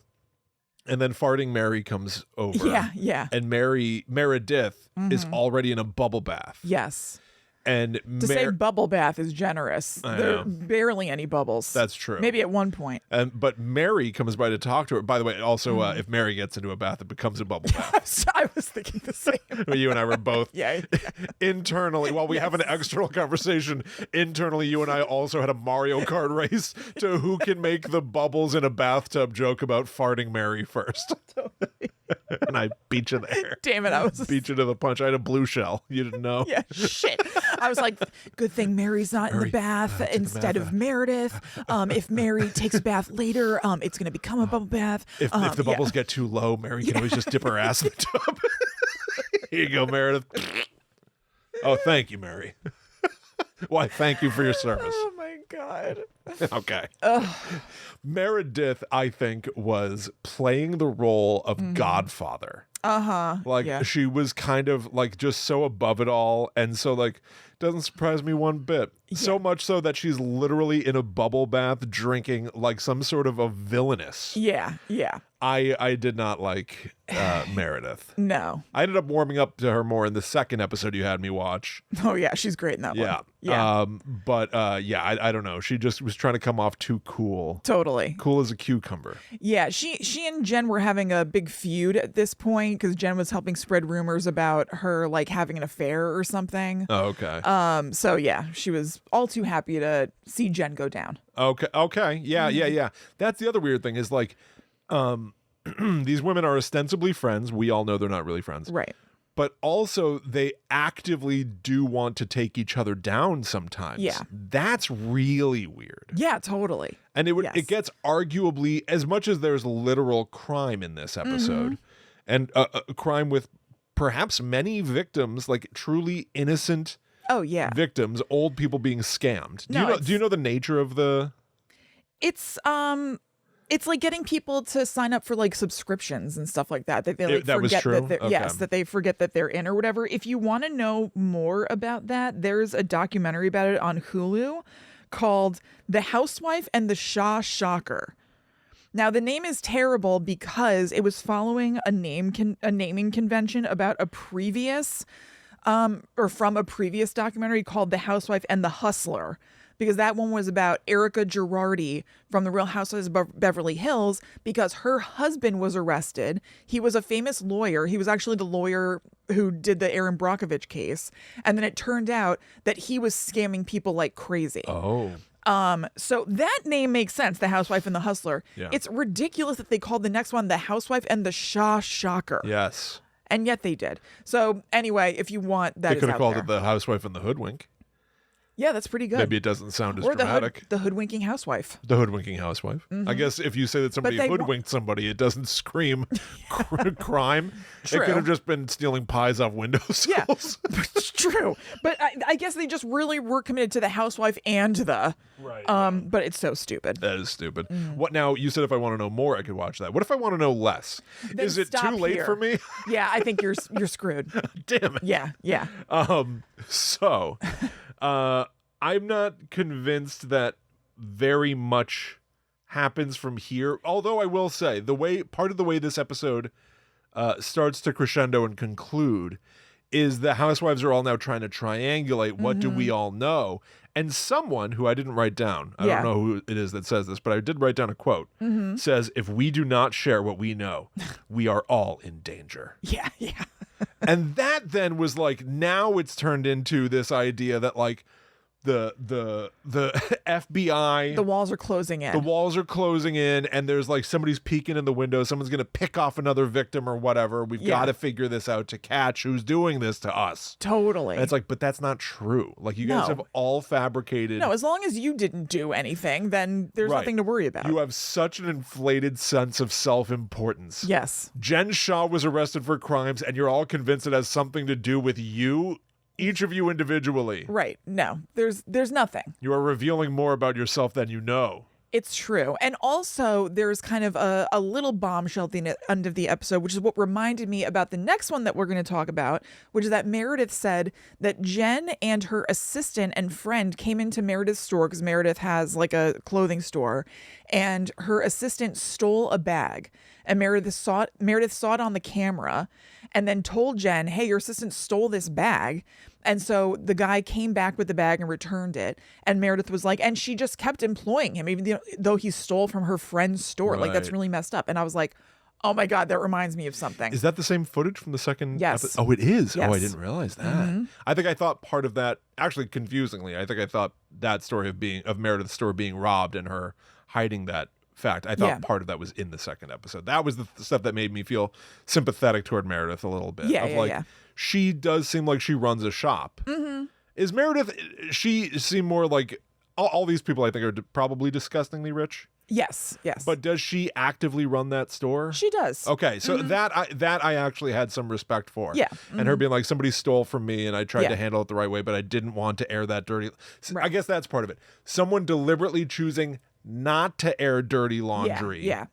and then Farting Mary comes over. Yeah, yeah. And Meredith is already in a bubble bath. Yes. And to say bubble bath is generous. There are barely any bubbles. That's true. Maybe at one point. But Mary comes by to talk to her. By the way, also, if Mary gets into a bath, it becomes a bubble bath. I was thinking the same. You and I were both yeah. internally, while we have an external conversation, internally you and I also had a Mario Kart race to who can make the bubbles in a bathtub joke about farting Mary first. Totally. And I beat you there. Damn it, I was beat you to the punch. I had a blue shell. You didn't know? Yeah, shit. I was like, good thing Mary's not in the bath instead of Meredith. If Mary takes a bath later, it's going to become a bubble bath. If the bubbles get too low, Mary can always just dip her ass in the tub. Here you go, Meredith. Oh, thank you, Mary. Why, thank you for your service. Oh my God. Okay. Meredith, I think, was playing the role of Godfather. Like, Yeah. she was kind of like just so above it all. And so, like, doesn't surprise me one bit. So much so that she's literally in a bubble bath drinking like some sort of a villainous. Yeah. I did not like Meredith. No. I ended up warming up to her more in the second episode you had me watch. Oh yeah, she's great in that Yeah. one. Yeah. I don't know. She just was trying to come off too cool. Totally. Cool as a cucumber. Yeah, she and Jen were having a big feud at this point because Jen was helping spread rumors about her like having an affair or something. Oh, okay. So yeah, she was all too happy to see Jen go down. Okay. Yeah. That's the other weird thing is like, these women are ostensibly friends. We all know they're not really friends. Right. But also they actively do want to take each other down sometimes. Yeah. That's really weird. Yeah, totally. And Yes. it gets arguably, as much as there's literal crime in this episode, and a crime with perhaps many victims, like truly innocent Oh yeah. victims, old people being scammed. No, Do you know the nature of the... It's like getting people to sign up for like subscriptions and stuff like that. That they like That was forget true? that they're Okay. yes, that they forget that they're in or whatever. If you want to know more about that, there's a documentary about it on Hulu called The Housewife and the Shaw Shocker. Now the name is terrible because it was following a naming convention about a previous or from a previous documentary called The Housewife and the Hustler, because that one was about Erica Girardi from the Real Housewives of Beverly Hills because her husband was arrested. He was a famous lawyer. He was actually the lawyer who did the Erin Brockovich case. And then it turned out that he was scamming people like crazy. Oh. So that name makes sense, The Housewife and the Hustler. Yeah. It's ridiculous that they called the next one The Housewife and the Shaw Shocker. Yes. And yet they did. So anyway, if you want, that They is could have out called there. it The Housewife and the Hoodwink. Yeah, that's pretty good. Maybe it doesn't sound as or dramatic. the hoodwinking housewife. The hoodwinking housewife. I guess if you say that somebody they wa- hoodwinked somebody, it doesn't scream crime. True. It could have just been stealing pies off windowsills. Yeah, it's true. But I guess they just really were committed to the housewife and the. Right. But it's so stupid. That is stupid. What now? You said if I want to know more, I could watch that. What if I want to know less? Then Is it stop too late here. for me? Yeah, I think you're screwed. Damn it. Yeah. So, I'm not convinced that very much happens from here. Although I will say part of the way this episode starts to crescendo and conclude is the housewives are all now trying to triangulate what do we all know. And someone who I didn't write down, I don't know who it is that says this, but I did write down a quote, says, if we do not share what we know, we are all in danger. Yeah. And that then was like, now it's turned into this idea that like the FBI, The walls are closing in. the walls are closing in, and there's like somebody's peeking in the window. Someone's going to pick off another victim or whatever. We've got to figure this out to catch who's doing this to us. Totally. And it's like, but that's not true. Like you guys No. have all fabricated. No, as long as you didn't do anything, then there's Right. nothing to worry about. You have such an inflated sense of self-importance. Yes. Jen Shaw was arrested for crimes, and you're all convinced it has something to do with you, each of you individually. Right. No, there's nothing. You are revealing more about yourself than you know. It's true. And also, there's kind of a little bombshell at the end of the episode, which is what reminded me about the next one that we're going to talk about, which is that Meredith said that Jen and her assistant and friend came into Meredith's store, because Meredith has like a clothing store, and her assistant stole a bag. And Meredith saw it on the camera and then told Jen, hey, your assistant stole this bag. And so the guy came back with the bag and returned it. And Meredith was like, and she just kept employing him, even though he stole from her friend's store. Like, that's Right. really messed up. And I was like, oh my God, that reminds me of something. Is that the same footage from the second Yes. episode? Oh, it is? Yes. Oh, I didn't realize that. I think I thought part of that, actually confusingly, I think I thought that story of Meredith's store being robbed and her hiding that fact, I thought part of that was in the second episode. That was the stuff that made me feel sympathetic toward Meredith a little bit. Yeah. She does seem like she runs a shop. Is Meredith, she seem more like, all these people I think are probably disgustingly rich. Yes. But does she actively run that store? She does. Okay, so that I actually had some respect for. Yeah. And her being like, somebody stole from me and I tried Yeah. to handle it the right way, but I didn't want to air that dirty. Right. I guess that's part of it. Someone deliberately choosing not to air dirty laundry. Yeah.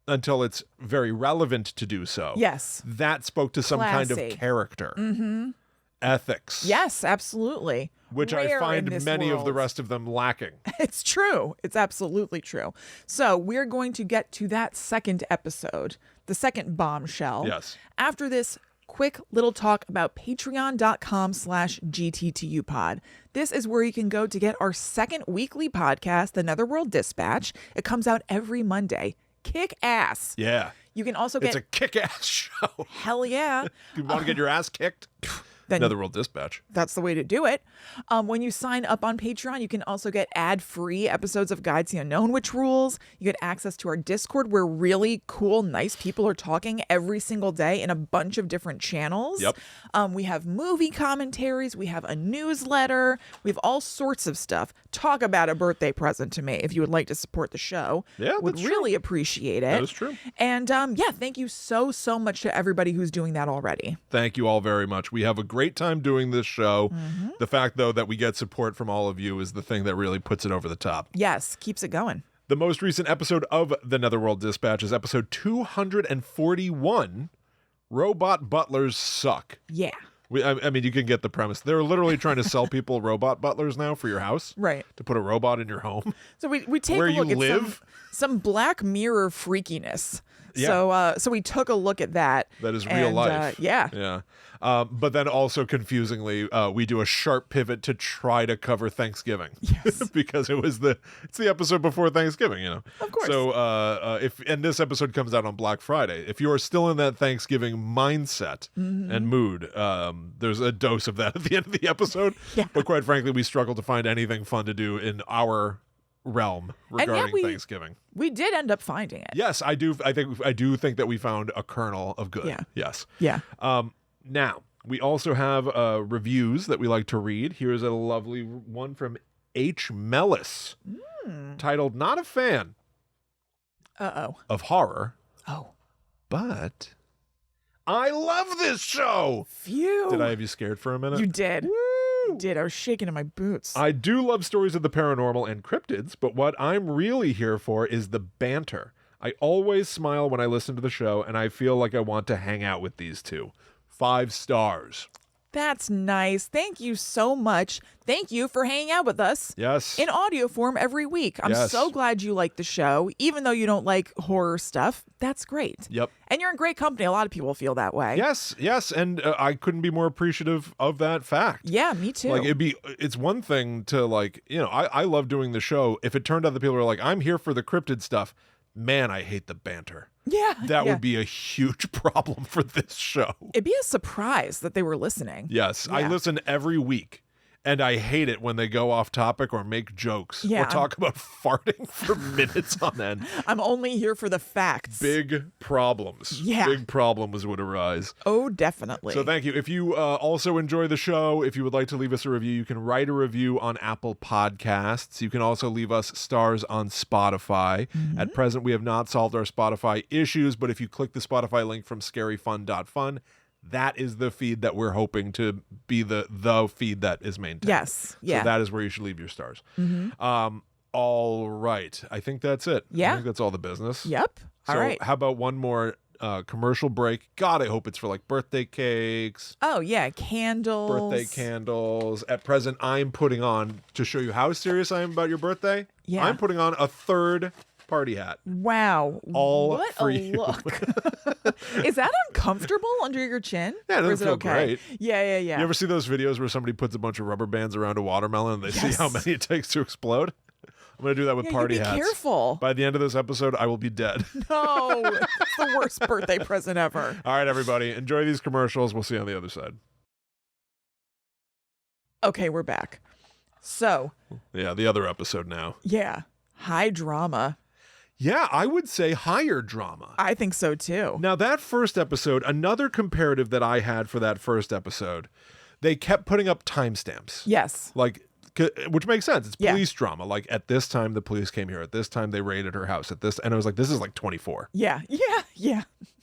Until it's very relevant to do so. Yes. That spoke to some kind of Classy. character. Ethics. Yes, absolutely. Which Rare I find in this many of the world. rest of them lacking. It's true. It's absolutely true. So we're going to get to that second episode, the second bombshell. Yes. After this quick little talk about patreon.com/GTTUpod. This is where you can go to get our second weekly podcast, The Netherworld Dispatch. It comes out every Monday. Kick ass. Yeah. You can also get... It's a kick-ass show. Hell yeah. You want to get your ass kicked? Then Netherworld Dispatch. that's the way to do it. When you sign up on Patreon, you can also get ad-free episodes of Guides to the Unknown, which rules. You get access to our Discord where really cool, nice people are talking every single day in a bunch of different channels. Yep. We have movie commentaries. We have a newsletter. We have all sorts of stuff. Talk about a birthday present to me if you would like to support the show. Yeah, would that's really appreciate it. That is true. And yeah, thank you so much to everybody who's doing that already. Thank you all very much. We have a great time doing this show. Mm-hmm. The fact, though, that we get support from all of you is the thing that really puts it over the top. Yes, keeps it going. The most recent episode of The Netherworld Dispatch is episode 241, Robot Butlers Suck. Yeah. I mean, you can get the premise. They're literally trying to sell people robot butlers now for your house. Right. To put a robot in your home. So we take Where a look you at live? some Black Mirror freakiness. Yeah. So we took a look at that. That is real life. Yeah. Yeah. But then also confusingly, we do a sharp pivot to try to cover Thanksgiving. Yes. Because it's the episode before Thanksgiving, you know. Of course. So and this episode comes out on Black Friday. If you are still in that Thanksgiving mindset and mood, there's a dose of that at the end of the episode. Yeah. But quite frankly, we struggle to find anything fun to do in our realm regarding Thanksgiving. We did end up finding it. Yes, I do. I do think that we found a kernel of good. Yeah. Yes. Yeah. Now, we also have reviews that we like to read. Here's a lovely one from H. Mellis titled, "Not a fan of horror, but I love this show." Phew. Did I have you scared for a minute? You did. Woo! You did. I was shaking in my boots. I do love stories of the paranormal and cryptids, but what I'm really here for is the banter. I always smile when I listen to the show, and I feel like I want to hang out with these two. 5 stars. That's nice. Thank you so much. Thank you for hanging out with us. Yes. In audio form every week. I'm Yes. so glad you like the show, even though you don't like horror stuff. That's great. Yep. And you're in great company. A lot of people feel that way. Yes, and I couldn't be more appreciative of that fact. Yeah, me too. Like it's one thing to I love doing the show. If it turned out that people were like, I'm here for the cryptid stuff, man, I hate the banter. Yeah. That yeah. would be a huge problem for this show. It'd be a surprise that they were listening. Yes, I Yeah. listen every week. And I hate it when they go off topic or make jokes Yeah. or talk about farting for minutes on end. I'm only here for the facts. Big problems. Yeah. Big problems would arise. Oh, definitely. So thank you. If you also enjoy the show, if you would like to leave us a review, you can write a review on Apple Podcasts. You can also leave us stars on Spotify. At present, we have not solved our Spotify issues, but if you click the Spotify link from scaryfun.fun, that is the feed that we're hoping to be the feed that is maintained. Yes. Yeah. So that is where you should leave your stars. All right. I think that's it. Yeah. I think that's all the business. Yep. All So right. how about one more commercial break? God, I hope it's for like birthday cakes, Oh, yeah. Candles. birthday candles. At present, I'm putting on, to show you how serious I am about your birthday, Yeah. I'm putting on a third party hat. Wow. All what for a you. look. Is that uncomfortable under your chin? Yeah, it Or is doesn't it feel okay? great. Yeah. You ever see those videos where somebody puts a bunch of rubber bands around a watermelon and they see how many it takes to explode? I'm going to do that with Yeah, party you be hats. careful. By the end of this episode, I will be dead. No, it's the worst birthday present ever. All right, everybody. Enjoy these commercials. We'll see you on the other side. Okay, we're back. So, Yeah, the other episode now. yeah, high drama. Yeah, I would say higher drama. I think so too. Now, that first episode, another comparative that I had for that first episode, they kept putting up timestamps. Yes. Like which makes sense. It's police drama. Like, at this time, the police came here. At this time, they raided her house. And I was like, this is like 24. Yeah.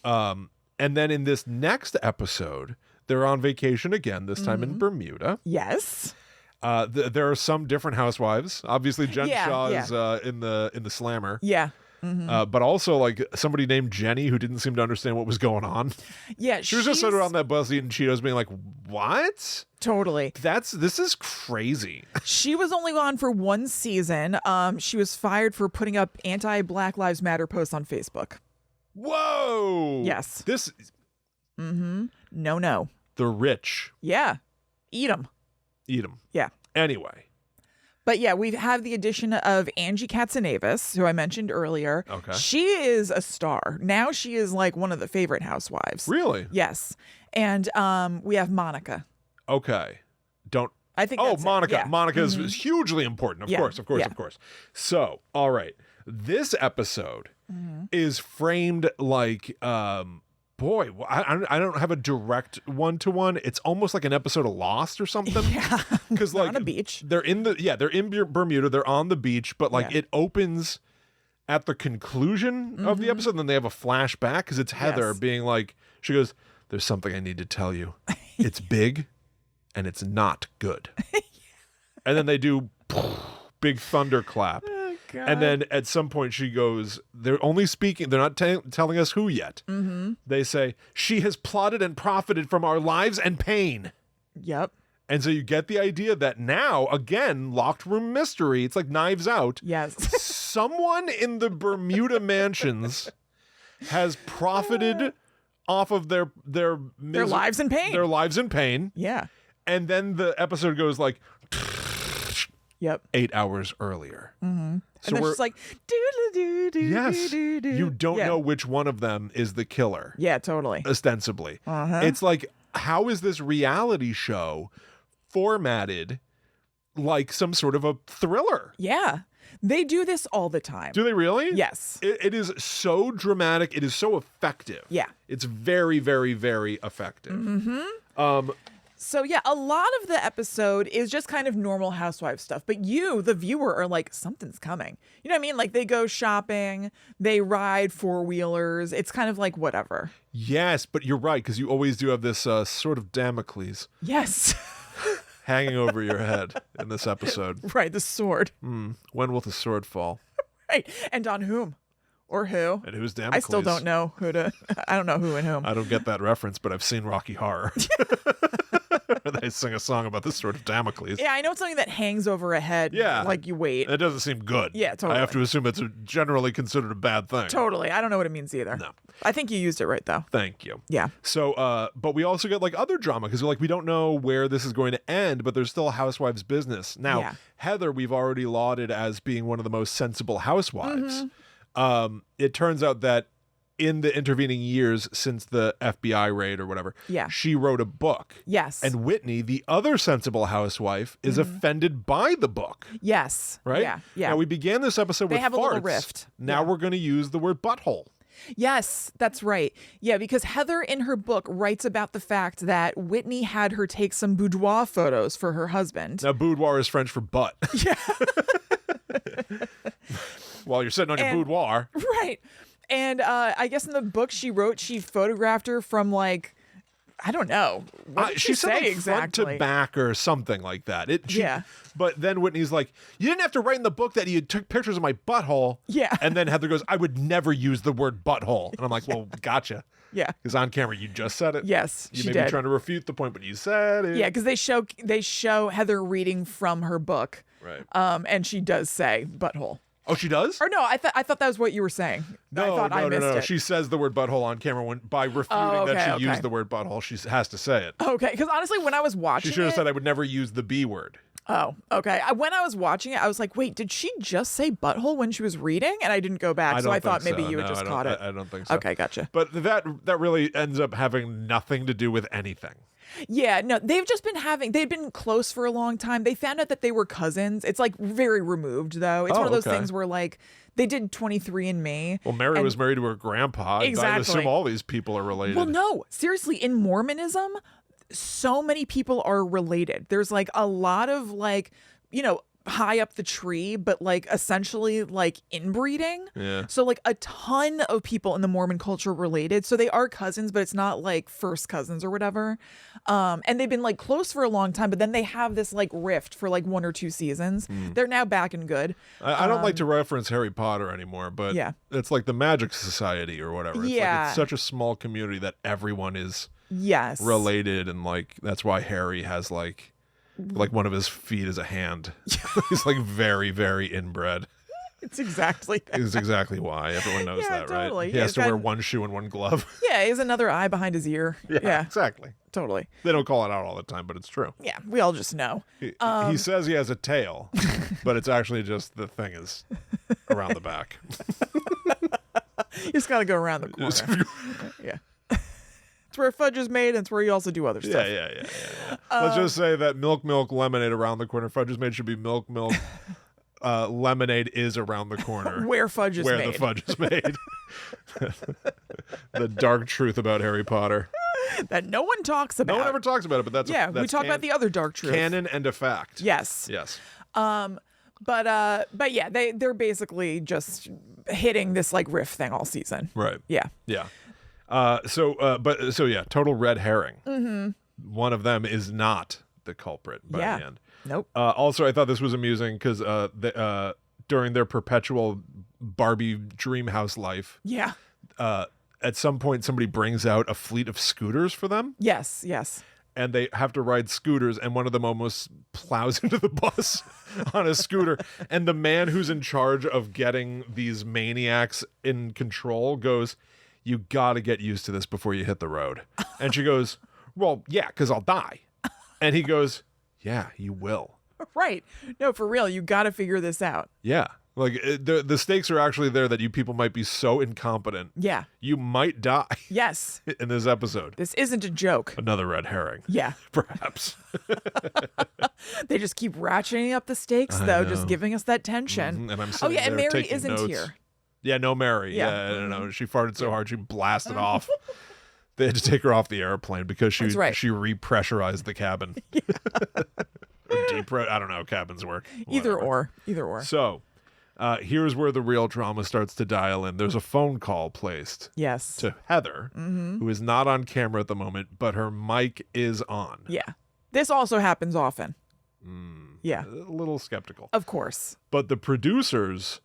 And then in this next episode, they're on vacation again, this time in Bermuda. Yes. There are some different housewives. Obviously, Jen Shaw is in the slammer. Yeah. But also, like, somebody named Jenny who didn't seem to understand what was going on. Yeah, she was just sitting around that bus eating Cheetos being like, what? Totally. This is crazy. She was only on for one season. She was fired for putting up anti-Black Lives Matter posts on Facebook. Whoa. Yes. This. No. The rich. Yeah. Eat them. Yeah. Anyway. But yeah, we have the addition of Angie Katsunavis, who I mentioned earlier. Okay. She is a star. Now she is like one of the favorite housewives. Really? Yes. And we have Monica. Okay. I think Monica. Yeah. Monica is hugely important. Of course. So, all right. This episode is framed like, boy, I don't have a direct one-to-one. It's almost like an episode of Lost or something. Yeah. Because like on a beach. They're in Bermuda. They're on the beach, but like it opens at the conclusion of the episode, and then they have a flashback because it's Heather being like, she goes, "There's something I need to tell you. It's big, and it's not good." And then they do big thunderclap. God. And then at some point she goes, they're only speaking, they're not telling us who yet. They say, "She has plotted and profited from our lives and pain." Yep. And so you get the idea that now, again, locked room mystery. It's like Knives Out. Yes. Someone in the Bermuda mansions has profited off of their lives in pain. Their lives in pain. Yeah. And then the episode goes like, yep, 8 hours earlier. So and we're just like, yes, you don't know which one of them is the killer. Yeah, totally. Ostensibly. It's like, how is this reality show formatted like some sort of a thriller? Yeah. They do this all the time. Do they really? Yes. It is so dramatic. It is so effective. Yeah. It's very, very, very effective. So yeah, a lot of the episode is just kind of normal housewife stuff, but you, the viewer, are like, something's coming. You know what I mean? Like, they go shopping, they ride four-wheelers. It's kind of like whatever. Yes, but you're right, because you always do have this sort of Damocles. Yes. Hanging over your head in this episode. Right, the sword. When will the sword fall? Right, and on whom? Or who? And who's Damocles? I still don't know who to... I don't know who and whom. I don't get that reference, but I've seen Rocky Horror. They sing a song about this sort of Damocles. Yeah, I know it's something that hangs over a head. Yeah. Like you wait. It doesn't seem good. Yeah, totally. I have to assume it's generally considered a bad thing. Totally. I don't know what it means either. No. I think you used it right, though. Thank you. Yeah. So, but we also get like other drama because we don't know where this is going to end, but there's still a housewives business. Now, Heather, we've already lauded as being one of the most sensible housewives. It turns out that in the intervening years since the FBI raid or whatever, she wrote a book. Yes. And Whitney, the other sensible housewife, is offended by the book. Yes. Right? Yeah. Now, we began this episode with farts. They have a little rift. Now we're going to use the word butthole. Yes, that's right. Yeah, because Heather in her book writes about the fact that Whitney had her take some boudoir photos for her husband. Now, boudoir is French for butt. Yeah. While you're sitting on your boudoir. Right. And I guess in the book she wrote, she photographed her from like, I don't know. What did she say said like exactly? Front to back or something like that. Yeah. But then Whitney's like, you didn't have to write in the book that you took pictures of my butthole. Yeah. And then Heather goes, I would never use the word butthole. And I'm like, well, gotcha. Yeah. Because on camera, you just said it. Yes, you she may did. be trying to refute the point, but you said it. Yeah, because they show Heather reading from her book. Right. And she does say butthole. Oh, she does? Or no, I thought that was what you were saying. No, I missed it. She says the word butthole on camera by refuting that she used the word butthole. She has to say it. Okay, because honestly, when I was watching she should have said I would never use the B word. Oh, okay. When I was watching it, I was like, wait, did she just say butthole when she was reading? And I didn't go back, so I thought maybe you had just caught it. I don't think so. Okay, gotcha. But that really ends up having nothing to do with anything. Yeah, no, they'd been close for a long time. They found out that they were cousins. It's like very removed, though. It's one of those things where like they did 23andMe. Well, Mary was married to her grandpa. Exactly. I assume all these people are related. Well, no, seriously, in Mormonism, so many people are related. There's like a lot of like high up the tree, but like essentially like inbreeding. Yeah. So like a ton of people in the Mormon culture related. So they are cousins, but it's not like first cousins or whatever. And they've been like close for a long time, but then they have this like rift for like 1 or 2 seasons. They're now back and good. I don't like to reference Harry Potter anymore, but Yeah. it's like the Magic Society or whatever. It's like it's such a small community that everyone is related, and like that's why Harry has like one of his feet is a hand. He's like very, very inbred. It's exactly that. Is exactly why. Everyone knows that, totally. right? He has to wear one shoe and one glove. Yeah, he has another eye behind his ear. Yeah, Exactly. totally. They don't call it out all the time, but it's true. Yeah, we all just know. He says he has a tail, but it's actually just the thing is around the back. You just got to go around the corner. Yeah. It's where fudge is made, and it's where you also do other stuff. Yeah. Let's just say that milk lemonade around the corner. Fudge is made should be milk lemonade is around the corner. Where fudge is made. Where the fudge is made. The dark truth about Harry Potter. That no one talks about. No one ever talks about it, but that's we talk about the other dark truth. Canon and a fact. Yes. But yeah, they're basically just hitting this like riff thing all season. Right. Yeah. Yeah. So yeah, total red herring. Mm-hmm. One of them is not the culprit by the end. Nope. Also, I thought this was amusing because during their perpetual Barbie dream house life, at some point somebody brings out a fleet of scooters for them. Yes. And they have to ride scooters, and one of them almost plows into the bus on a scooter. And the man who's in charge of getting these maniacs in control goes, "You got to get used to this before you hit the road." And she goes, "Well, yeah, because I'll die." And he goes, "Yeah, you will." Right. No, for real. You got to figure this out. Yeah. Like the stakes are actually there that you people might be so incompetent. Yeah. You might die. Yes. In this episode. This isn't a joke. Another red herring. Yeah. Perhaps. They just keep ratcheting up the stakes, though, just giving us that tension. Mm-hmm. And I'm sitting and there Mary taking isn't notes. here. Yeah, no Mary. Yeah, I don't know. She farted so hard she blasted off. They had to take her off the airplane because she repressurized the cabin. I don't know how cabins work. Either or. So here's where the real drama starts to dial in. There's a phone call placed to Heather, who is not on camera at the moment, but her mic is on. Yeah. This also happens often. Yeah. A little skeptical. Of course. But the producers,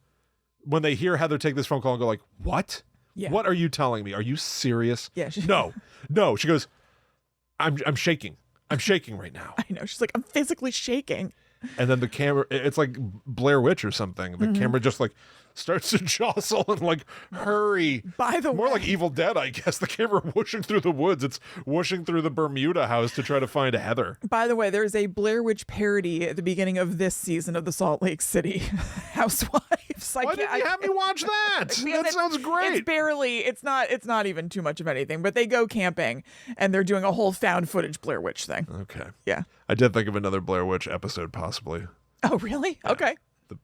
when they hear Heather take this phone call and go like, "What? Yeah. What are you telling me? Are you serious?" Yeah. No. She goes, I'm shaking. I'm shaking right now. I know. She's like, I'm physically shaking. And then the camera, it's like Blair Witch or something. The camera just like starts to jostle and like hurry. By the way, more like Evil Dead, I guess. The camera whooshing through the woods. It's whooshing through the Bermuda house to try to find Heather. By the way, there's a Blair Witch parody at the beginning of this season of the Salt Lake City Housewives. Why didn't you have me watch that? That sounds great. It's not even too much of anything, but they go camping and they're doing a whole found footage Blair Witch thing. Okay. Yeah. I did think of another Blair Witch episode, possibly. Oh, really? Yeah. Okay.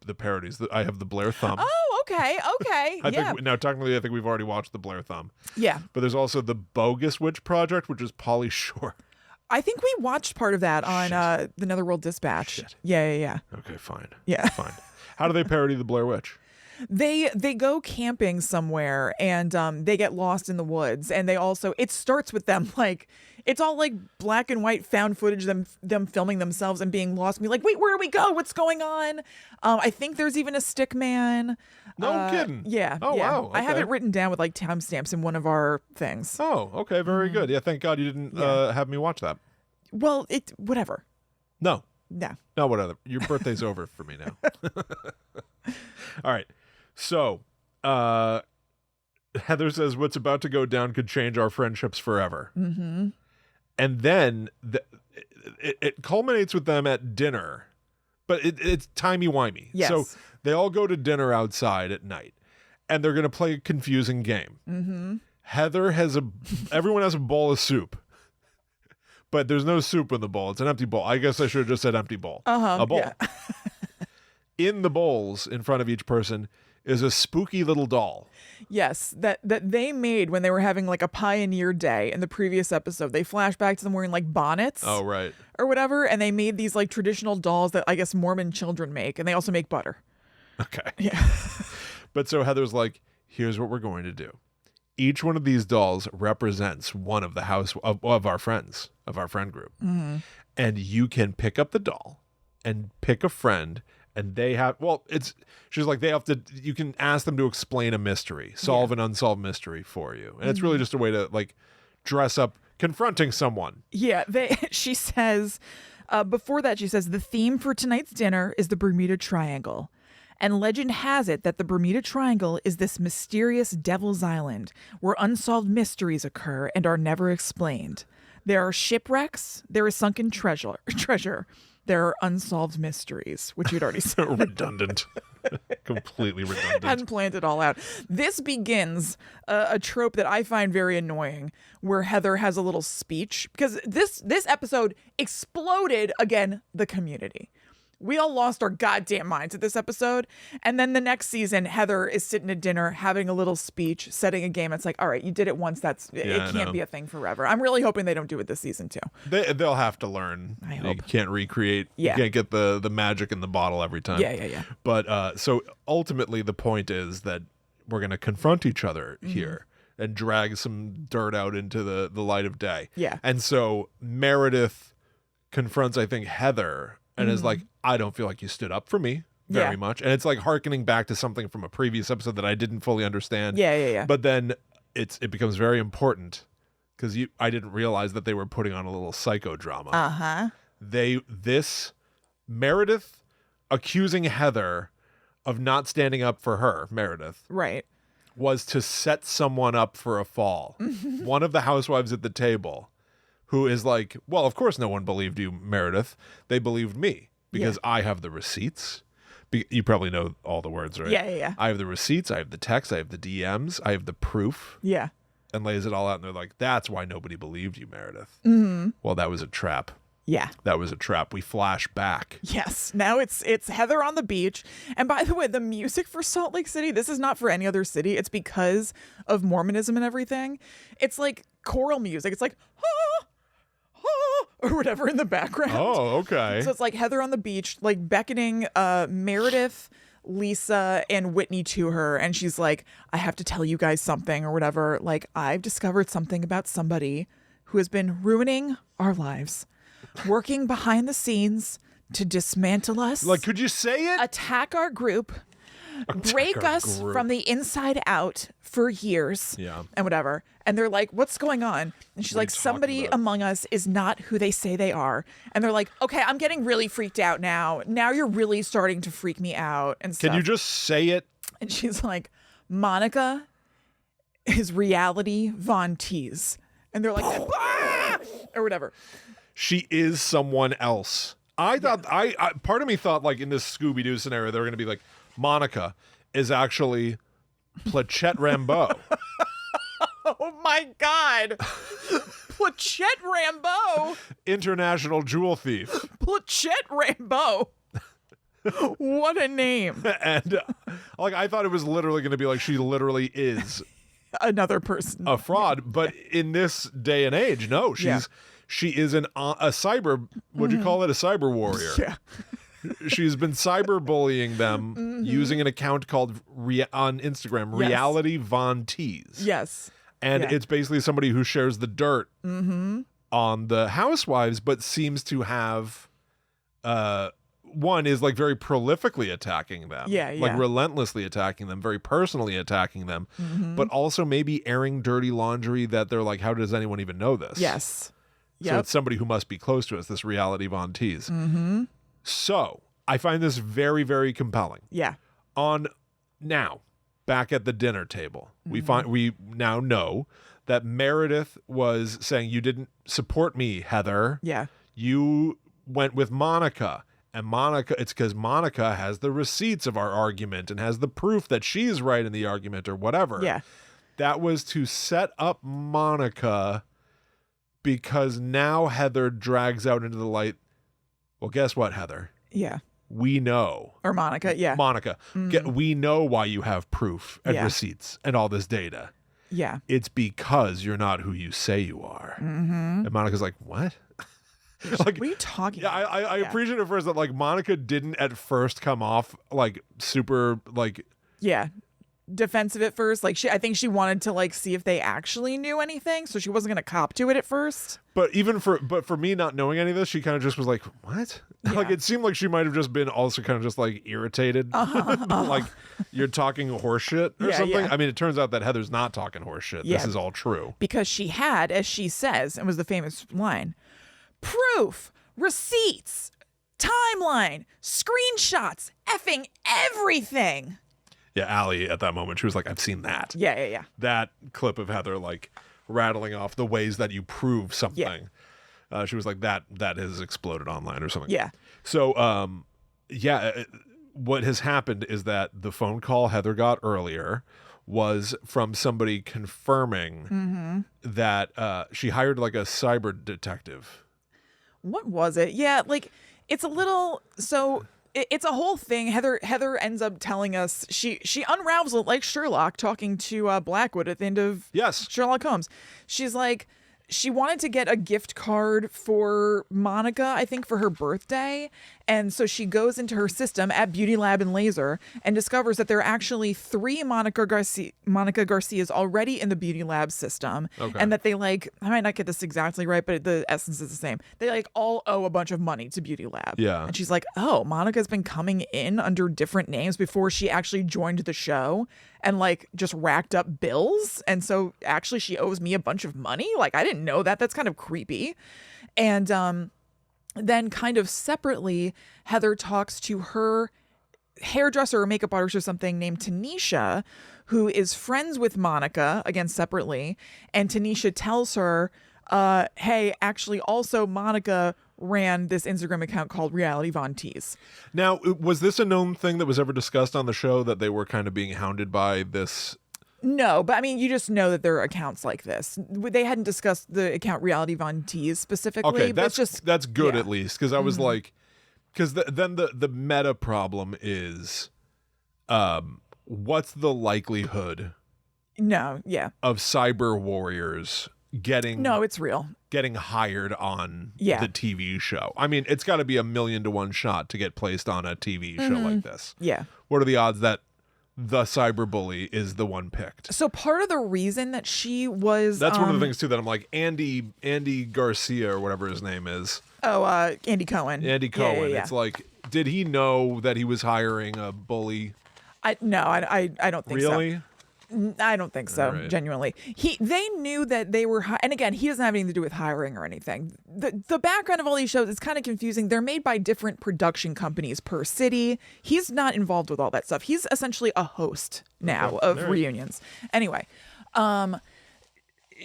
The parodies. I have the Blair Thumb. Oh, okay. I think now technically I think we've already watched the Blair Thumb. Yeah. But there's also the Bogus Witch Project, which is Pauly Shore. I think we watched part of that on the Netherworld Dispatch. Shit. Yeah. Okay, fine. Yeah. Fine. How do they parody the Blair Witch? They go camping somewhere and they get lost in the woods, and it starts with them like it's all like black and white found footage, them filming themselves and being lost and be like, wait, where do we go? What's going on? I think there's even a stick man. No kidding. Yeah. Oh yeah. wow. Okay. I have it written down with like timestamps in one of our things. Oh, okay, very good. Yeah, thank God you didn't have me watch that. Well, whatever. No, whatever. Your birthday's over for me now. All right. So, Heather says, "What's about to go down could change our friendships forever." Mm-hmm. And then it culminates with them at dinner, but it's timey-wimey. Yes. So they all go to dinner outside at night, and they're going to play a confusing game. Mm-hmm. Heather everyone has a bowl of soup, but there's no soup in the bowl. It's an empty bowl. I guess I should have just said empty bowl. A bowl. Yeah. In the bowls in front of each person is a spooky little doll. Yes, that they made when they were having like a pioneer day in the previous episode. They flash back to them wearing like bonnets. Oh, right. Or whatever, and they made these like traditional dolls that I guess Mormon children make, and they also make butter. Okay. Yeah. But so Heather's like, here's what we're going to do. Each one of these dolls represents one of the house of our friends, of our friend group. Mm-hmm. And you can pick up the doll and pick a friend, and they have, she's like, you can ask them to explain a mystery, solve an unsolved mystery for you. And it's really just a way to like dress up confronting someone. Yeah, she says, before that, she says, the theme for tonight's dinner is the Bermuda Triangle. And legend has it that the Bermuda Triangle is this mysterious devil's island where unsolved mysteries occur and are never explained. There are shipwrecks, there is sunken treasure. There are unsolved mysteries, which you'd already said. Redundant. Completely redundant. Hadn't planned it all out. This begins a trope that I find very annoying, where Heather has a little speech, because this episode exploded, again, the community. We all lost our goddamn minds at this episode. And then the next season, Heather is sitting at dinner having a little speech, setting a game. It's like, all right, you did it once. It can't be a thing forever. I'm really hoping they don't do it this season too. They'll have to learn. I hope. You can't recreate. Yeah. You can't get the magic in the bottle every time. Yeah. But so ultimately the point is that we're going to confront each other here and drag some dirt out into the light of day. Yeah. And so Meredith confronts, I think, Heather and is like, I don't feel like you stood up for me very much. And it's like hearkening back to something from a previous episode that I didn't fully understand. Yeah. But then it becomes very important because I didn't realize that they were putting on a little psychodrama. This Meredith accusing Heather of not standing up for her, Meredith. Right. Was to set someone up for a fall. One of the housewives at the table who is like, well, of course no one believed you, Meredith. They believed me because I have the receipts. You probably know all the words, right? Yeah. I have the receipts. I have the texts. I have the DMs. I have the proof. Yeah. And lays it all out. And they're like, that's why nobody believed you, Meredith. Well, that was a trap. Yeah. That was a trap. We flash back. Yes. Now it's Heather on the beach. And by the way, the music for Salt Lake City, this is not for any other city. It's because of Mormonism and everything. It's like choral music. It's like, or whatever in the background. Oh, okay. So it's like Heather on the beach, like beckoning Meredith, Lisa, and Whitney to her. And she's like, I have to tell you guys something or whatever. Like, I've discovered something about somebody who has been ruining our lives, working behind the scenes to dismantle us. Like, could you say it? Attack our group. Break us from the inside out for years. Yeah. And whatever. And they're like, what's going on? And she's like, somebody among us is not who they say they are. And they're like, okay, I'm getting really freaked out now. Now you're really starting to freak me out and stuff. Can you just say it? And she's like, Monica is Reality Von Teese. And they're like, ah! Or whatever. She is someone else. I thought, I part of me thought, like, in this Scooby-Doo scenario, they were going to be like, Monica is actually Plachette Rambeau. Oh my God. Plachette Rambeau. International jewel thief. Plachette Rambeau. What a name. And like, I thought it was literally going to be like, she literally is another person. A fraud. But in this day and age, no, she is a cyber, what'd you call it? A cyber warrior. Yeah. She's been cyberbullying them using an account called on Instagram, Reality Von Teese. Yes. And it's basically somebody who shares the dirt on the housewives, but seems to have one is like very prolifically attacking them. Like relentlessly attacking them, very personally attacking them, but also maybe airing dirty laundry that they're like, how does anyone even know this? Yes. So it's somebody who must be close to us, this Reality Von Teese. So I find this very, very compelling. Yeah. On now, back at the dinner table, we now know that Meredith was saying, you didn't support me, Heather. Yeah. You went with Monica. And Monica, it's because Monica has the receipts of our argument and has the proof that she's right in the argument or whatever. Yeah. That was to set up Monica because now Heather drags out into the light. Well, guess what, Heather? Yeah. we know. Or Monica, yeah. Monica, we know why you have proof and receipts and all this data. Yeah. It's because you're not who you say you are. And Monica's like, what? Like, what are you talking about? I appreciate at first that like Monica didn't at first come off like super like defensive at first. Like I think she wanted to like see if they actually knew anything, so she wasn't gonna cop to it at first. But for me not knowing any of this, she kind of just was like, what? Like it seemed like she might have just been also kind of just like irritated. Like you're talking horseshit or something. Yeah. I mean, it turns out that Heather's not talking horseshit. Yeah. This is all true. Because she had, as she says, and was the famous line, proof, receipts, timeline, screenshots, effing everything. Yeah, Allie at that moment, she was like, I've seen that. Yeah. That clip of Heather like rattling off the ways that you prove something. She was like, that has exploded online or something. Yeah. So, what has happened is that the phone call Heather got earlier was from somebody confirming that she hired like a cyber detective. What was it? Yeah, like it's a little so it's a whole thing. Heather ends up telling us she unravels it like Sherlock talking to Blackwood at the end of Sherlock Holmes. She's like, she wanted to get a gift card for Monica, I think, for her birthday. And so she goes into her system at Beauty Lab and Laser and discovers that there are actually 3 Monica Garcias already in the Beauty Lab system. Okay. And that they like, I might not get this exactly right, but the essence is the same. They like all owe a bunch of money to Beauty Lab. Yeah. And she's like, oh, Monica's been coming in under different names before she actually joined the show and like just racked up bills. And so actually she owes me a bunch of money. Like, I didn't know that. That's kind of creepy. And, then kind of separately, Heather talks to her hairdresser or makeup artist or something named Tanisha, who is friends with Monica, again, separately. And Tanisha tells her, hey, actually, also Monica ran this Instagram account called Reality Von Tease. Now, was this a known thing that was ever discussed on the show, that they were kind of being hounded by this? No, but I mean, you just know that there are accounts like this. They hadn't discussed the account Reality Von Tease specifically. Okay, but that's good at least, because I was like, because then the meta problem is, what's the likelihood? Of cyber warriors getting it's real. Getting hired on the TV show. I mean, it's got to be a 1,000,000-to-1 shot to get placed on a TV show like this. Yeah. What are the odds that the cyber bully is the one picked? So part of the reason that she was that's one of the things too that I'm like, Andy Garcia or whatever his name is. Andy Cohen. Andy Cohen. Yeah. It's like, did he know that he was hiring a bully? I don't think so. Really? I don't think so. Right. Genuinely, they knew that they were. And again, he doesn't have anything to do with hiring or anything. The background of all these shows is kind of confusing. They're made by different production companies per city. He's not involved with all that stuff. He's essentially a host now of reunions. Anyway,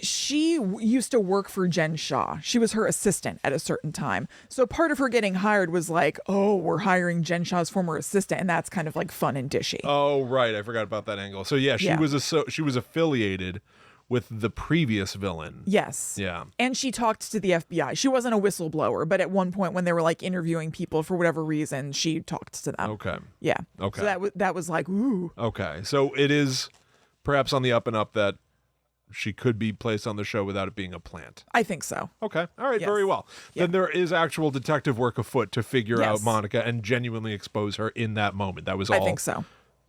she used to work for Jen Shaw. She was her assistant at a certain time. So part of her getting hired was like, oh, we're hiring Jen Shaw's former assistant, and that's kind of like fun and dishy. Oh, right. I forgot about that angle. So she was affiliated with the previous villain. Yes. Yeah. And she talked to the FBI. She wasn't a whistleblower, but at one point when they were like interviewing people for whatever reason, she talked to them. Okay. Yeah. Okay. So that was like, ooh. Okay. So it is perhaps on the up and up that she could be placed on the show without it being a plant. I think so. Okay. All right. Yes. Very well. Yeah. Then there is actual detective work afoot to figure out Monica and genuinely expose her in that moment. That was all, I think so,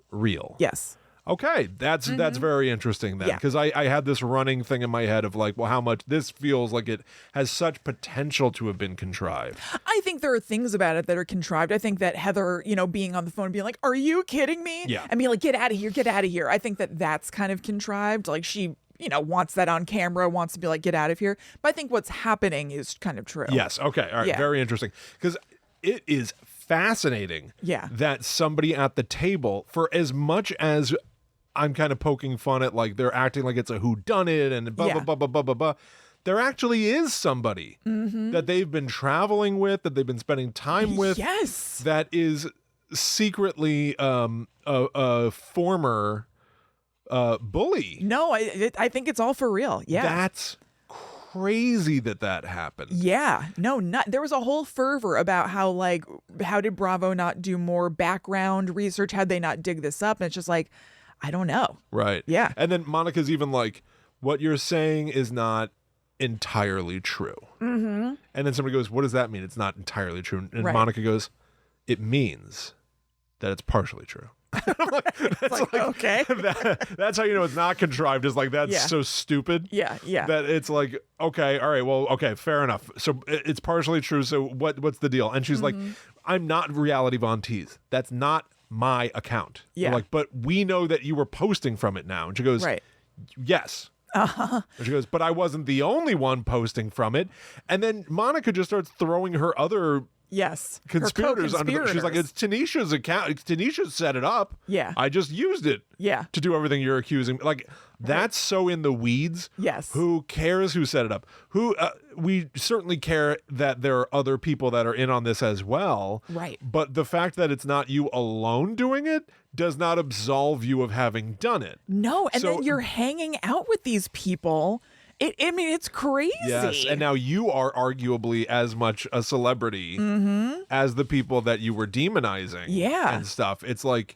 real. Yes. Okay. That's very interesting then, because I had this running thing in my head of like, well, how much this feels like it has such potential to have been contrived. I think there are things about it that are contrived. I think that Heather, being on the phone and being like, are you kidding me? Yeah. And being like, get out of here. I think that that's kind of contrived. Like she wants that on camera, wants to be like, get out of here. But I think what's happening is kind of true. Yes. Okay. All right. Yeah. Very interesting. Because it is fascinating that somebody at the table, for as much as I'm kind of poking fun at, like, they're acting like it's a whodunit and blah, blah, blah, blah, blah, blah, blah. There actually is somebody that they've been traveling with, that they've been spending time with. Yes. That is secretly a former bully. No, I think it's all for real. Yeah. That's crazy that happened. Yeah. No, there was a whole fervor about how, like, how did Bravo not do more background research? How'd they not dig this up? And it's just like, I don't know. Right. Yeah. And then Monica's even like, what you're saying is not entirely true. Mm-hmm. And then somebody goes, what does that mean? It's not entirely true. And Monica goes, it means that it's partially true. Okay. That's how you know it's not contrived. Is like, that's so stupid. Yeah. That it's like, okay, all right, well, okay, fair enough. So it's partially true. So what's the deal? And she's like, I'm not Reality Von Teese. That's not my account. Yeah. We're like, but we know that you were posting from it now. And she goes, yes. And she goes, but I wasn't the only one posting from it. And then Monica just starts throwing her other conspirators under the, she's like, it's Tanisha's account. Tanisha set it up. Yeah. I just used it. Yeah. To do everything you're accusing me. Like, that's so in the weeds. Yes. Who cares who set it up? We certainly care that there are other people that are in on this as well. Right. But the fact that it's not you alone doing it does not absolve you of having done it. No, and then you're hanging out with these people. I mean, it's crazy. Yes, and now you are arguably as much a celebrity as the people that you were demonizing and stuff. It's like,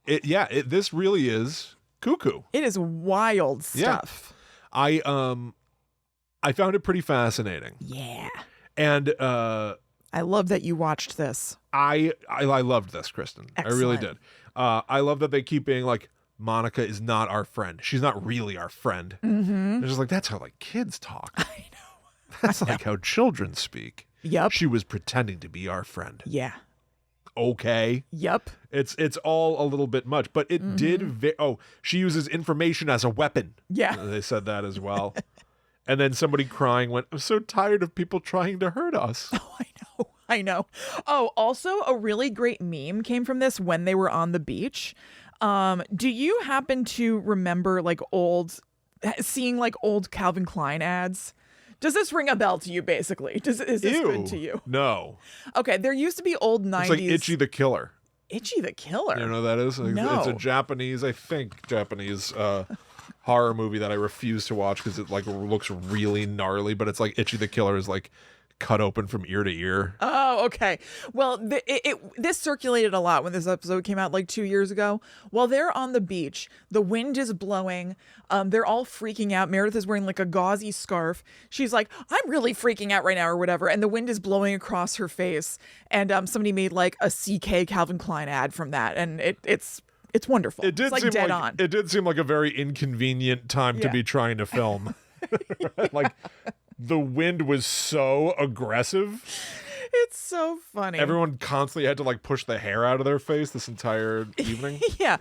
this really is cuckoo. It is wild stuff. I found it pretty fascinating. Yeah. And I love that you watched this. I loved this, Kristen. Excellent. I really did. I love that they keep being like, Monica is not our friend. She's not really our friend. Mm-hmm. It's just like, that's how like kids talk. I know. That's like how children speak. Yep. She was pretending to be our friend. Yeah. Okay. Yep. It's all a little bit much, but it did. She uses information as a weapon. Yeah. They said that as well. And then somebody crying went, I'm so tired of people trying to hurt us. Oh, I know. Oh, also a really great meme came from this when they were on the beach. Do you happen to remember seeing old Calvin Klein ads? Does this ring a bell to you, basically? Is this good to you? No. Okay, there used to be old 90s. It's like Itchy the Killer. Itchy the Killer? You know what that is? No. It's a Japanese horror movie that I refuse to watch because it looks really gnarly, but it's like Itchy the Killer is like cut open from ear to ear. Oh, okay. Well, this circulated a lot when this episode came out 2 years ago. While they're on the beach, the wind is blowing. They're all freaking out. Meredith is wearing a gauzy scarf. She's like, I'm really freaking out right now or whatever. And the wind is blowing across her face. And somebody made a CK Calvin Klein ad from that. And it's wonderful. It did seem dead on. It did seem like a very inconvenient time to be trying to film. The wind was so aggressive. It's so funny. Everyone constantly had to push the hair out of their face this entire evening. Yeah.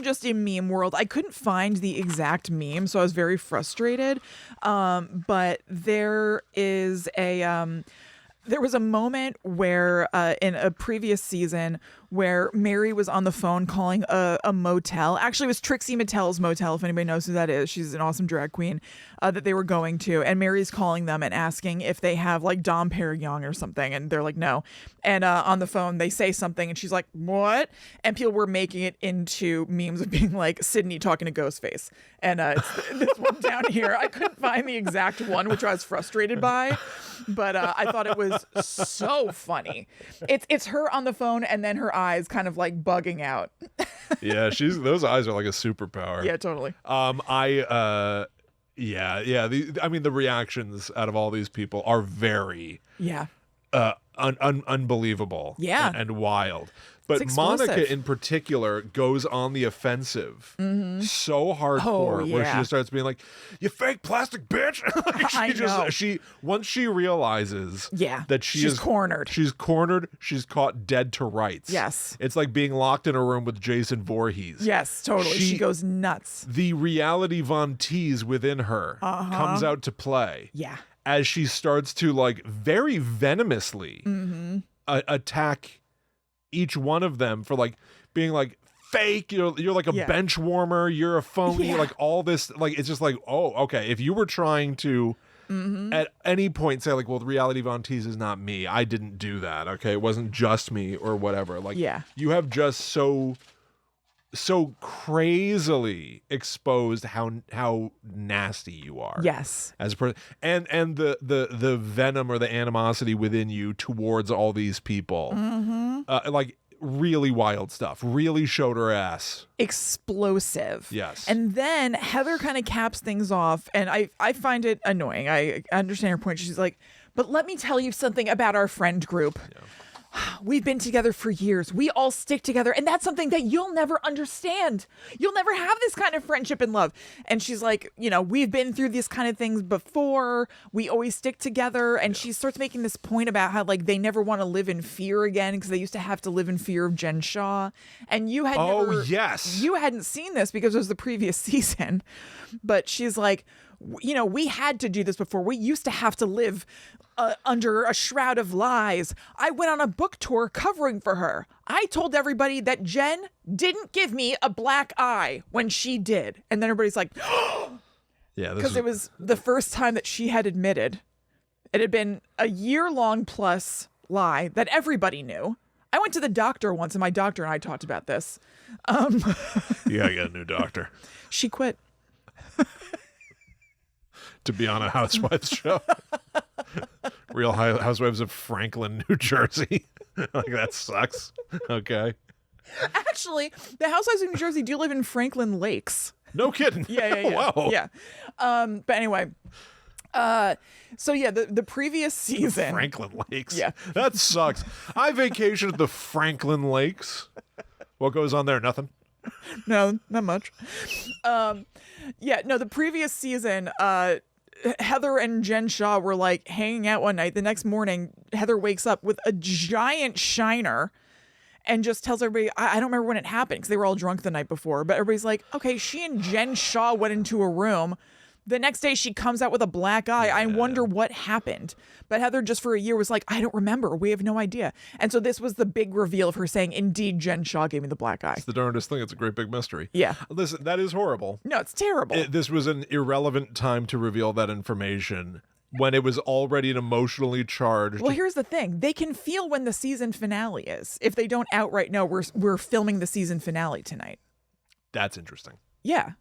Just in meme world, I couldn't find the exact meme, so I was very frustrated. But there was a moment where in a previous season where Mary was on the phone calling a motel. Actually, it was Trixie Mattel's motel, if anybody knows who that is. She's an awesome drag queen that they were going to. And Mary's calling them and asking if they have Dom Perignon or something. And they're like, no. And on the phone, they say something and she's like, what? And people were making it into memes of being like Sydney talking to Ghostface. And it's this one down here. I couldn't find the exact one, which I was frustrated by. But I thought it was so funny. It's her on the phone and then her eyes kind of bugging out. Yeah, those eyes are like a superpower. Yeah, totally. The reactions out of all these people are very unbelievable. Yeah. And wild. But Monica in particular goes on the offensive so hardcore where she just starts being like, you fake plastic bitch. Once she realizes that she's cornered. She's cornered, she's caught dead to rights. Yes. It's like being locked in a room with Jason Voorhees. Yes, totally. She goes nuts. The Reality Von Teese within her comes out to play. Yeah. As she starts to very venomously attack each one of them for being fake, you're a bench warmer, you're a phony, all this, it's just oh, okay. If you were trying to at any point say well, the Reality Von Teese is not me, I didn't do that, okay, it wasn't just me or whatever, you have just so so crazily exposed how nasty you are. Yes. As a person, and the venom or the animosity within you towards all these people. Like really wild stuff. Really showed her ass. Explosive. Yes. And then Heather kind of caps things off, and I find it annoying. I understand her point. She's like, but let me tell you something about our friend group. Yeah. We've been together for years. We all stick together. And that's something that you'll never understand. You'll never have this kind of friendship and love. And she's like, we've been through these kind of things before. We always stick together. And she starts making this point about how like they never want to live in fear again because they used to have to live in fear of Jen Shaw. And you had yes. You hadn't seen this because it was the previous season. But she's like, we had to do this before. We used to have to live under a shroud of lies. I went on a book tour covering for her. I told everybody that Jen didn't give me a black eye when she did. And then everybody's like, yeah, because it was the first time that she had admitted it had been a year-long plus lie that everybody knew. I went to the doctor once, and my doctor and I talked about this. You gotta get a new doctor. She quit. To be on a Housewives show. Real Housewives of Franklin, New Jersey. Like, that sucks. Okay. Actually, the Housewives of New Jersey do live in Franklin Lakes. No kidding. Yeah. Wow. Yeah. But anyway, so yeah, the previous season. Franklin Lakes. Yeah. That sucks. I vacationed at the Franklin Lakes. What goes on there? Nothing. No, not much. The previous season, Heather and Jen Shaw were like hanging out one night. The next morning, Heather wakes up with a giant shiner and just tells everybody, I don't remember when it happened because they were all drunk the night before, but everybody's like, okay, she and Jen Shaw went into a room. The next day she comes out with a black eye. I wonder what happened. But Heather just for a year was like, I don't remember. We have no idea. And so this was the big reveal of her saying, indeed, Jen Shaw gave me the black eye. It's the darndest thing. It's a great big mystery. Yeah. Listen, that is horrible. No, it's terrible. This was an irrelevant time to reveal that information when it was already an emotionally charged. Well, here's the thing. They can feel when the season finale is. If they don't outright know we're filming the season finale tonight. That's interesting. Yeah.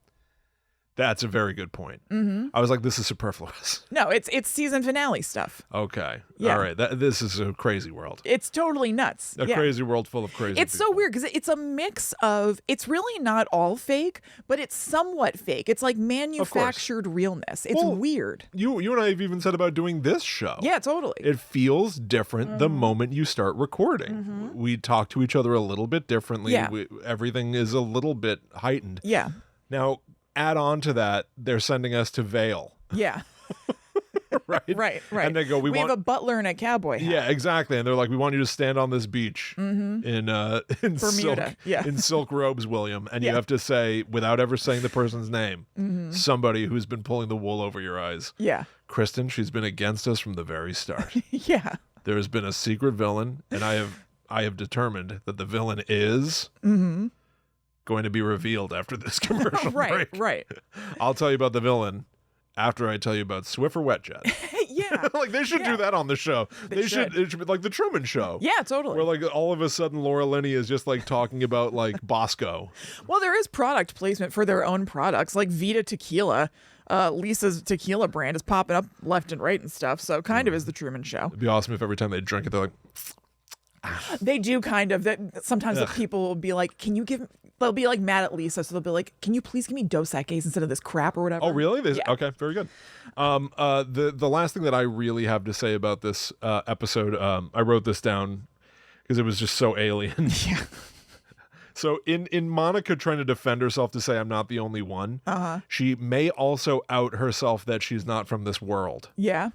That's a very good point. Mm-hmm. I was like, this is superfluous. No, it's season finale stuff. Okay. Yeah. All right. This is a crazy world. It's totally nuts. A crazy world full of crazy It's people. so weird because it's a mix of, it's really not all fake, but it's somewhat fake. It's like manufactured realness. It's weird. You and I have even said about doing this show. Yeah, totally. It feels different the moment you start recording. Mm-hmm. We talk to each other a little bit differently. Yeah. Everything is a little bit heightened. Yeah. Now, add on to that, they're sending us to Vail. Yeah. Right. And they go, we want have a butler and a cowboy hat. Yeah, exactly. And they're like, we want you to stand on this beach in Bermuda. silk, in silk robes, William, and you have to say, without ever saying the person's name, somebody who's been pulling the wool over your eyes. Yeah. Kristen, she's been against us from the very start. Yeah. There has been a secret villain, and I have determined that the villain is going to be revealed after this commercial break. Right. I'll tell you about the villain after I tell you about Swiffer Wetjet. Yeah. Like, they should do that on the show. They should. It should be like the Truman Show. Yeah, totally. Where, like, all of a sudden Laura Linney is just, like, talking about, like, Bosco. Well, there is product placement for their own products, like Vita Tequila. Lisa's tequila brand is popping up left and right and stuff, so kind of is the Truman Show. It'd be awesome if every time they drink it, they're like... They do kind of. That sometimes the people will be like, can you give... They'll be like mad at Lisa, so they'll be like, can you please give me Dos Equis instead of this crap or whatever? Oh, really? Yeah. Okay, very good. The last thing that I really have to say about this episode, I wrote this down because it was just so alien. Yeah. So in Monica trying to defend herself to say I'm not the only one, she may also out herself that she's not from this world. Yeah.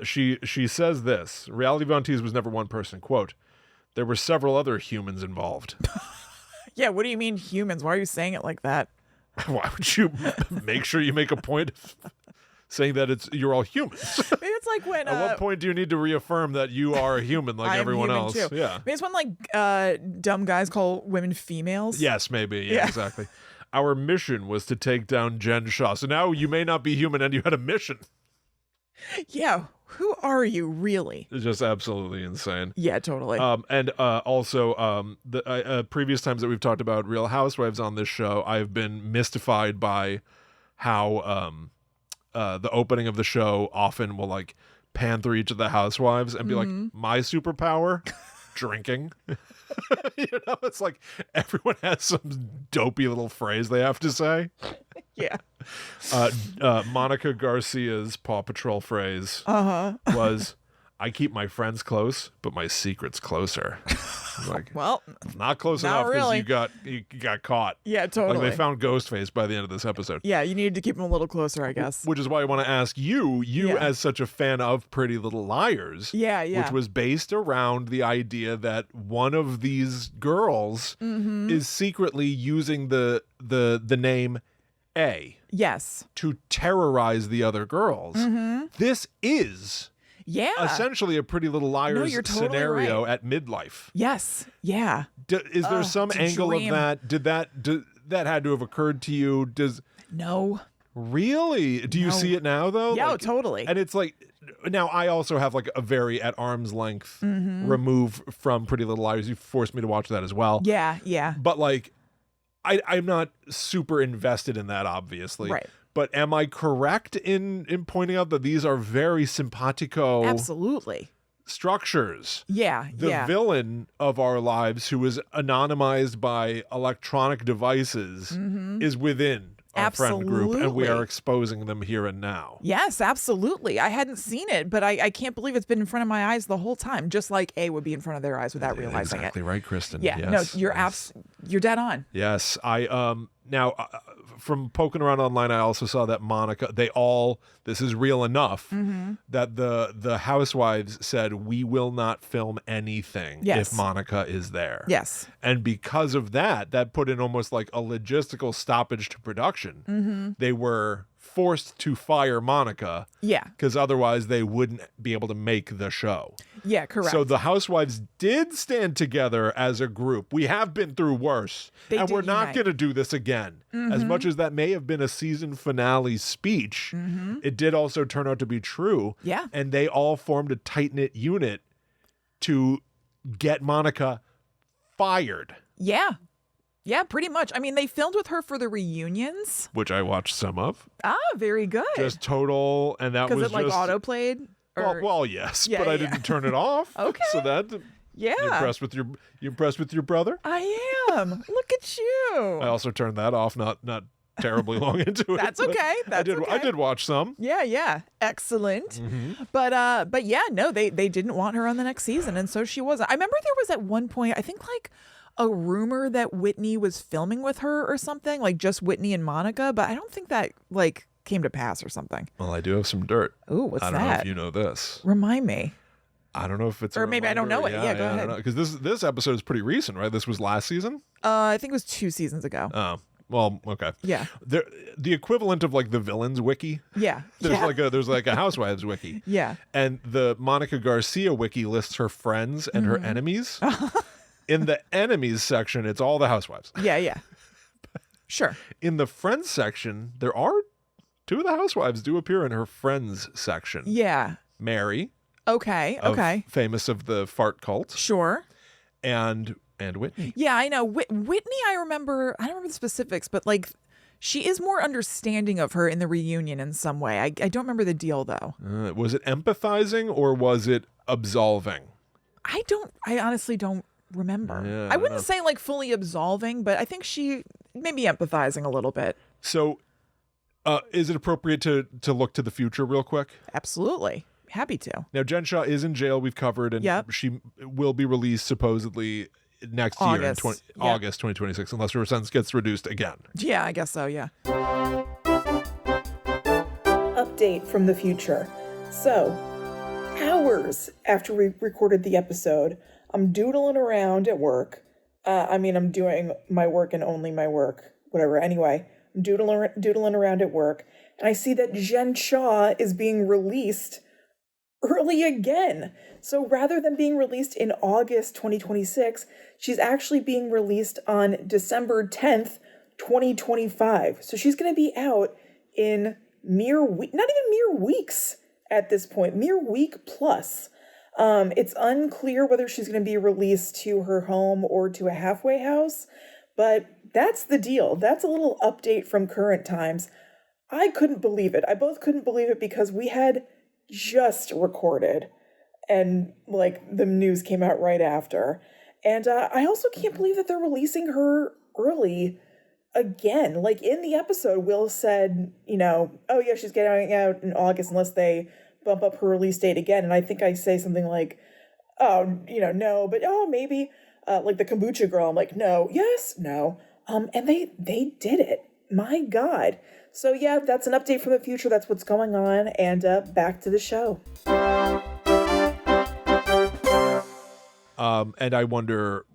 She says this, Reality Von Teese was never one person, quote, there were several other humans involved. Yeah, what do you mean humans? Why are you saying it like that? Why would you make sure you make a point of saying that you're all humans? Maybe it's like when... At what point do you need to reaffirm that you are a human like everyone else? Too. Yeah. Maybe it's when like dumb guys call women females. Yes, maybe. Yeah, exactly. Our mission was to take down Jen Shaw. So now you may not be human and you had a mission. Yeah. Who are you, really? It's just absolutely insane. Yeah, totally. And also, the previous times that we've talked about Real Housewives on this show, I've been mystified by how the opening of the show often will like pan through each of the housewives and be like, my superpower, drinking. It's like everyone has some dopey little phrase they have to say. Yeah. Monica Garcia's Paw Patrol phrase was, I keep my friends close, but my secret's closer. Like, Well, not close not enough because really. you got caught. Yeah, totally. Like they found Ghostface by the end of this episode. Yeah, you needed to keep him a little closer, I guess. Which is why I want to ask you as such a fan of Pretty Little Liars. Yeah. Which was based around the idea that one of these girls is secretly using the name A. Yes. To terrorize the other girls. This is essentially a Pretty Little Liars scenario at midlife. Yes. Yeah. Is there some angle of that? Did that had to have occurred to you? No. Really? Do you see it now though? Yeah, like, totally. And it's like, now I also have like a very at arm's length remove from Pretty Little Liars. You forced me to watch that as well. Yeah. Yeah. But like, I'm not super invested in that, obviously. Right. But am I correct in pointing out that these are very simpatico Absolutely. structures? Yeah. The villain of our lives, who is anonymized by electronic devices, is within our friend group, and we are exposing them here and now. Yes, absolutely. I hadn't seen it, but I can't believe it's been in front of my eyes the whole time, just like A would be in front of their eyes without realizing exactly it. Right, Kristen. Yeah, yes, no, you're dead on. Yes, I now from poking around online, I also saw that Monica. This is real enough that the housewives said we will not film anything if Monica is there. Yes, and because of that put in almost like a logistical stoppage to production. They were forced to fire Monica. Yeah, because otherwise they wouldn't be able to make the show. Yeah, correct. So the housewives did stand together as a group. We have been through worse, and we're not going to do this again. As much as that may have been a season finale speech, it did also turn out to be true. Yeah. And they all formed a tight-knit unit to get Monica fired. Yeah. Yeah, pretty much. I mean, they filmed with her for the reunions, which I watched some of. Ah, very good. Just total, and that was because it like just auto-played. Well, yes, but I didn't turn it off. Okay. So that you impressed with your brother? I am. Look at you. I also turned that off. Not terribly long into it. That's okay. I did watch some. Yeah. Excellent. But yeah, no, they didn't want her on the next season, and so she wasn't. I remember there was at one point, I think like a rumor that Whitney was filming with her or something, like just Whitney and Monica, but I don't think that like came to pass or something. Well, I do have some dirt. Ooh, what's that? I don't know if you know this. Remind me. I don't know if it's or maybe I don't know it. Yeah, go ahead. Because this episode is pretty recent, right? This was last season. I think it was 2 seasons ago. Oh. Well, okay. Yeah. The equivalent of like the villains wiki. Yeah. There's like a housewives wiki. Yeah. And the Monica Garcia wiki lists her friends and her enemies. In the enemies section, it's all the housewives. Yeah. Sure. In the friends section, there are 2 of the housewives do appear in her friends section. Yeah. Mary. Okay. Famous of the fart cult. Sure. And Whitney. Yeah, I know. Whitney, I don't remember the specifics, but like she is more understanding of her in the reunion in some way. I don't remember the deal though. Was it empathizing or was it absolving? I honestly don't remember. Yeah, I wouldn't say like fully absolving, but I think she may be empathizing a little bit. So is it appropriate to look to the future real quick? Absolutely. Happy to. Now, Jen Shah is in jail. We've covered, and she will be released supposedly next year in August 2026, unless her sentence gets reduced again. Yeah, I guess so, yeah. Update from the future. So, hours after we recorded the episode, I'm doodling around at work. I'm doing my work and only my work, whatever. Anyway, I'm doodling around at work, and I see that Jen Shah is being released early again. So rather than being released in August 2026, she's actually being released on December 10th, 2025. So she's going to be out in not even mere weeks at this point, mere week plus. It's unclear whether she's going to be released to her home or to a halfway house, but that's the deal. That's a little update from current times. I couldn't believe it. I both couldn't believe it because we had just recorded and like the news came out right after. And I also can't believe that they're releasing her early again. Like in the episode, Will said, oh yeah, she's getting out in August unless they bump up her release date again. And I think I say something like, oh, no, but oh, maybe, like the kombucha girl. I'm like, no, yes, no. And they did it. My God. So yeah, that's an update from the future. That's what's going on. And back to the show. And I wonder,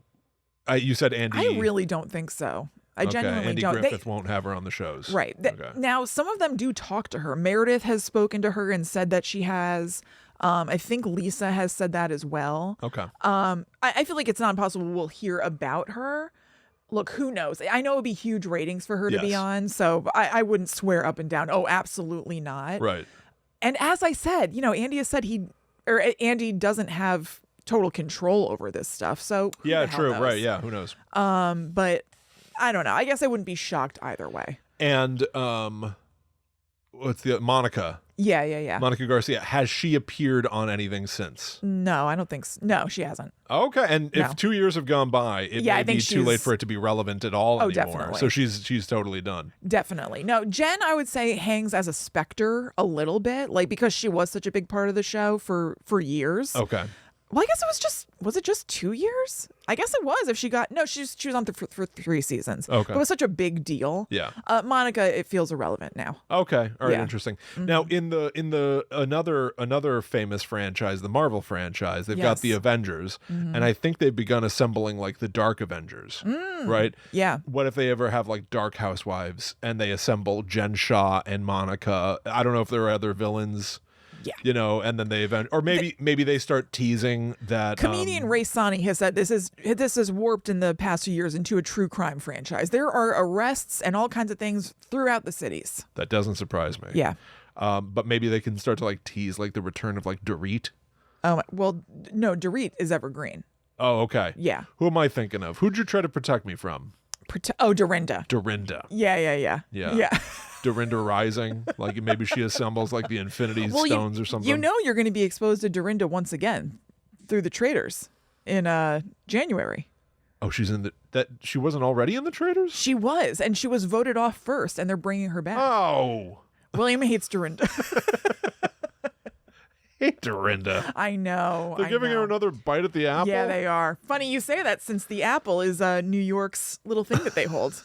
you said Andy. I really don't think so. I genuinely Andy don't. Griffith won't have her on the shows. Right. Now, some of them do talk to her. Meredith has spoken to her and said that she has. I think Lisa has said that as well. Okay. I feel like it's not impossible we'll hear about her. Look, who knows? I know it would be huge ratings for her to be on, so I wouldn't swear up and down, oh, absolutely not. Right. And as I said, Andy has said Andy doesn't have total control over this stuff, so yeah, true, right, yeah, who knows? But I don't know. I guess I wouldn't be shocked either way. And what's the Monica? Yeah. Monica Garcia. Has she appeared on anything since? No, I don't think so. No, she hasn't. Okay, and if 2 years have gone by, it may be too late for it to be relevant at all anymore. Definitely. So she's totally done. Definitely. No, Jen, I would say, hangs as a specter a little bit, like because she was such a big part of the show for years. Okay. Well, I guess was it just 2 years? I guess it was. If she was on for 3 seasons. Okay. It was such a big deal. Yeah. Monica, it feels irrelevant now. Okay. All right. Yeah. Interesting. Mm-hmm. Now, in the another famous franchise, the Marvel franchise, they've got the Avengers, and I think they've begun assembling like the Dark Avengers, right? Yeah. What if they ever have like Dark Housewives and they assemble Jen Shaw and Monica? I don't know if there are other villains. Yeah. And then or maybe they start teasing that. Comedian Ray Sani has said this is warped in the past few years into a true crime franchise. There are arrests and all kinds of things throughout the cities. That doesn't surprise me. Yeah. But maybe they can start to like tease like the return of like Dorit. Oh, well, no, Dorit is evergreen. Oh, okay. Yeah. Who am I thinking of? Who'd you try to protect me from? Dorinda. Dorinda. Yeah. Dorinda Rising, like maybe she assembles like the Infinity Stones or something. You're going to be exposed to Dorinda once again through the Traitors in January. Oh, she's in she wasn't already in the Traitors? She was, and she was voted off first, and they're bringing her back. Oh. William hates Dorinda. Hate Dorinda. I know. They're giving her another bite at the apple? Yeah, they are. Funny you say that, since the apple is New York's little thing that they hold.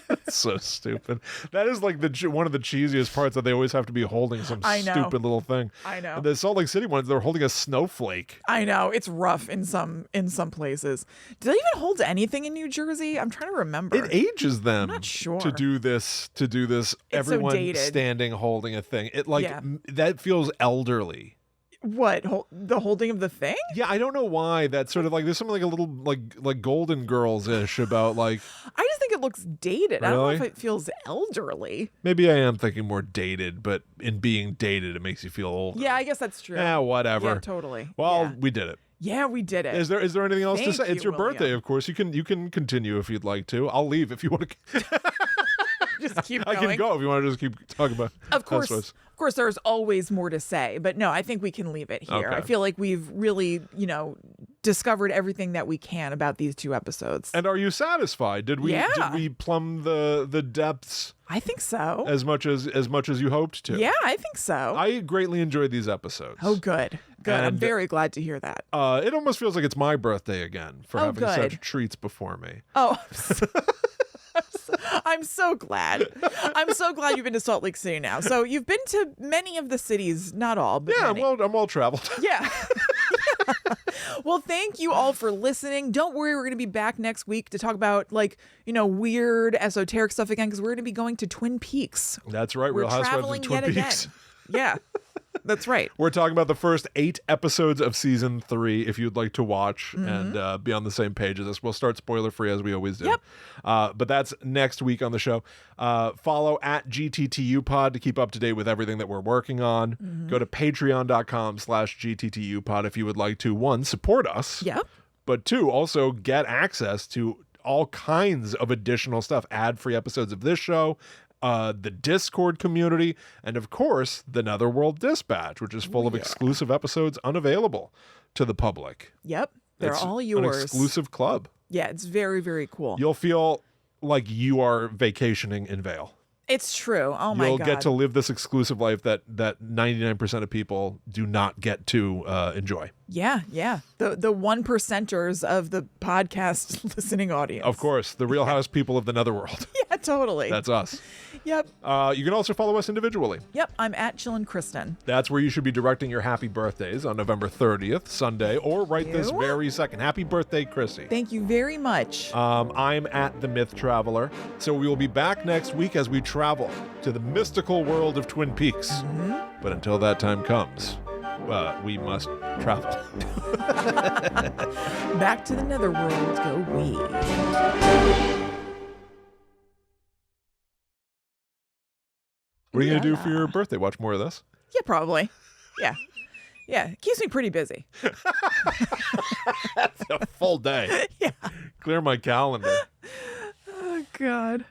That's so stupid. That is like one of the cheesiest parts, that they always have to be holding some stupid little thing. I know. The Salt Lake City ones, they're holding a snowflake. I know. It's rough in some places. Do they even hold anything in New Jersey? I'm trying to remember. It ages them. I'm not sure. To do this. It's everyone so dated. Standing holding a thing. That feels elderly. What, the holding of the thing? Yeah, I don't know why. That's sort of like, there's something like a little like Golden Girls-ish about like. I just think it looks dated. Really? I don't know if it feels elderly. Maybe I am thinking more dated, but in being dated, it makes you feel old. Yeah, I guess that's true. Yeah, whatever. Yeah, totally. Well, we did it. Yeah, we did it. Is there anything else to say? It's your William. birthday, of course. You can continue if you'd like to. I'll leave if you want to. Just keep going. I can go if you want to just keep talking about. Of course, there's always more to say, but no, I think we can leave it here. Okay. I feel like we've really, discovered everything that we can about these 2 episodes. And are you satisfied? Did we plumb the depths? I think so. As much as you hoped to. Yeah, I think so. I greatly enjoyed these episodes. Oh, good. And I'm very glad to hear that. It almost feels like it's my birthday again for having good. such treats before me. Oh, I'm so glad. I'm so glad you've been to Salt Lake City now. So you've been to many of the cities, not all, but yeah, many. well, I'm well traveled. Yeah. Well, thank you all for listening. Don't worry, we're going to be back next week to talk about weird esoteric stuff again, because we're going to be going to Twin Peaks. That's right. We're Real Housewives traveling of Twin yet Peaks. Again. Yeah. That's right. We're talking about the first 8 episodes of season 3 if you'd like to watch and be on the same page as us. We'll start spoiler free as we always do. Yep. But that's next week on the show. Follow at GTTU Pod to keep up to date with everything that we're working on. Go to patreon.com/GTTU Pod if you would like to, 1, support us. Yep. But 2, also get access to all kinds of additional stuff, ad-free episodes of this show, the Discord community, and of course, the Netherworld Dispatch, which is full of exclusive episodes unavailable to the public. Yep. They're It's all yours. An exclusive club. Yeah, it's very, very cool. You'll feel like you are vacationing in Vail. It's true. Oh my God. You'll get to live this exclusive life that 99% of people do not get to enjoy. Yeah, yeah. The 1%ers of the podcast listening audience. Of course, the Real House people of the Netherworld. Yeah, totally. That's us. Yep. You can also follow us individually. Yep. I'm at Chillin' Kristen. That's where you should be directing your happy birthdays on November 30th, Sunday, or right this very second. Happy birthday, Krissy. Thank you very much. I'm at The Myth Traveler. So we will be back next week as we travel to the mystical world of Twin Peaks. But until that time comes, we must travel. Back to the Netherworld go we. What are you going to do for your birthday? Watch more of this? Yeah, probably. Yeah. Yeah. It keeps me pretty busy. That's a full day. Yeah. Clear my calendar. Oh, God.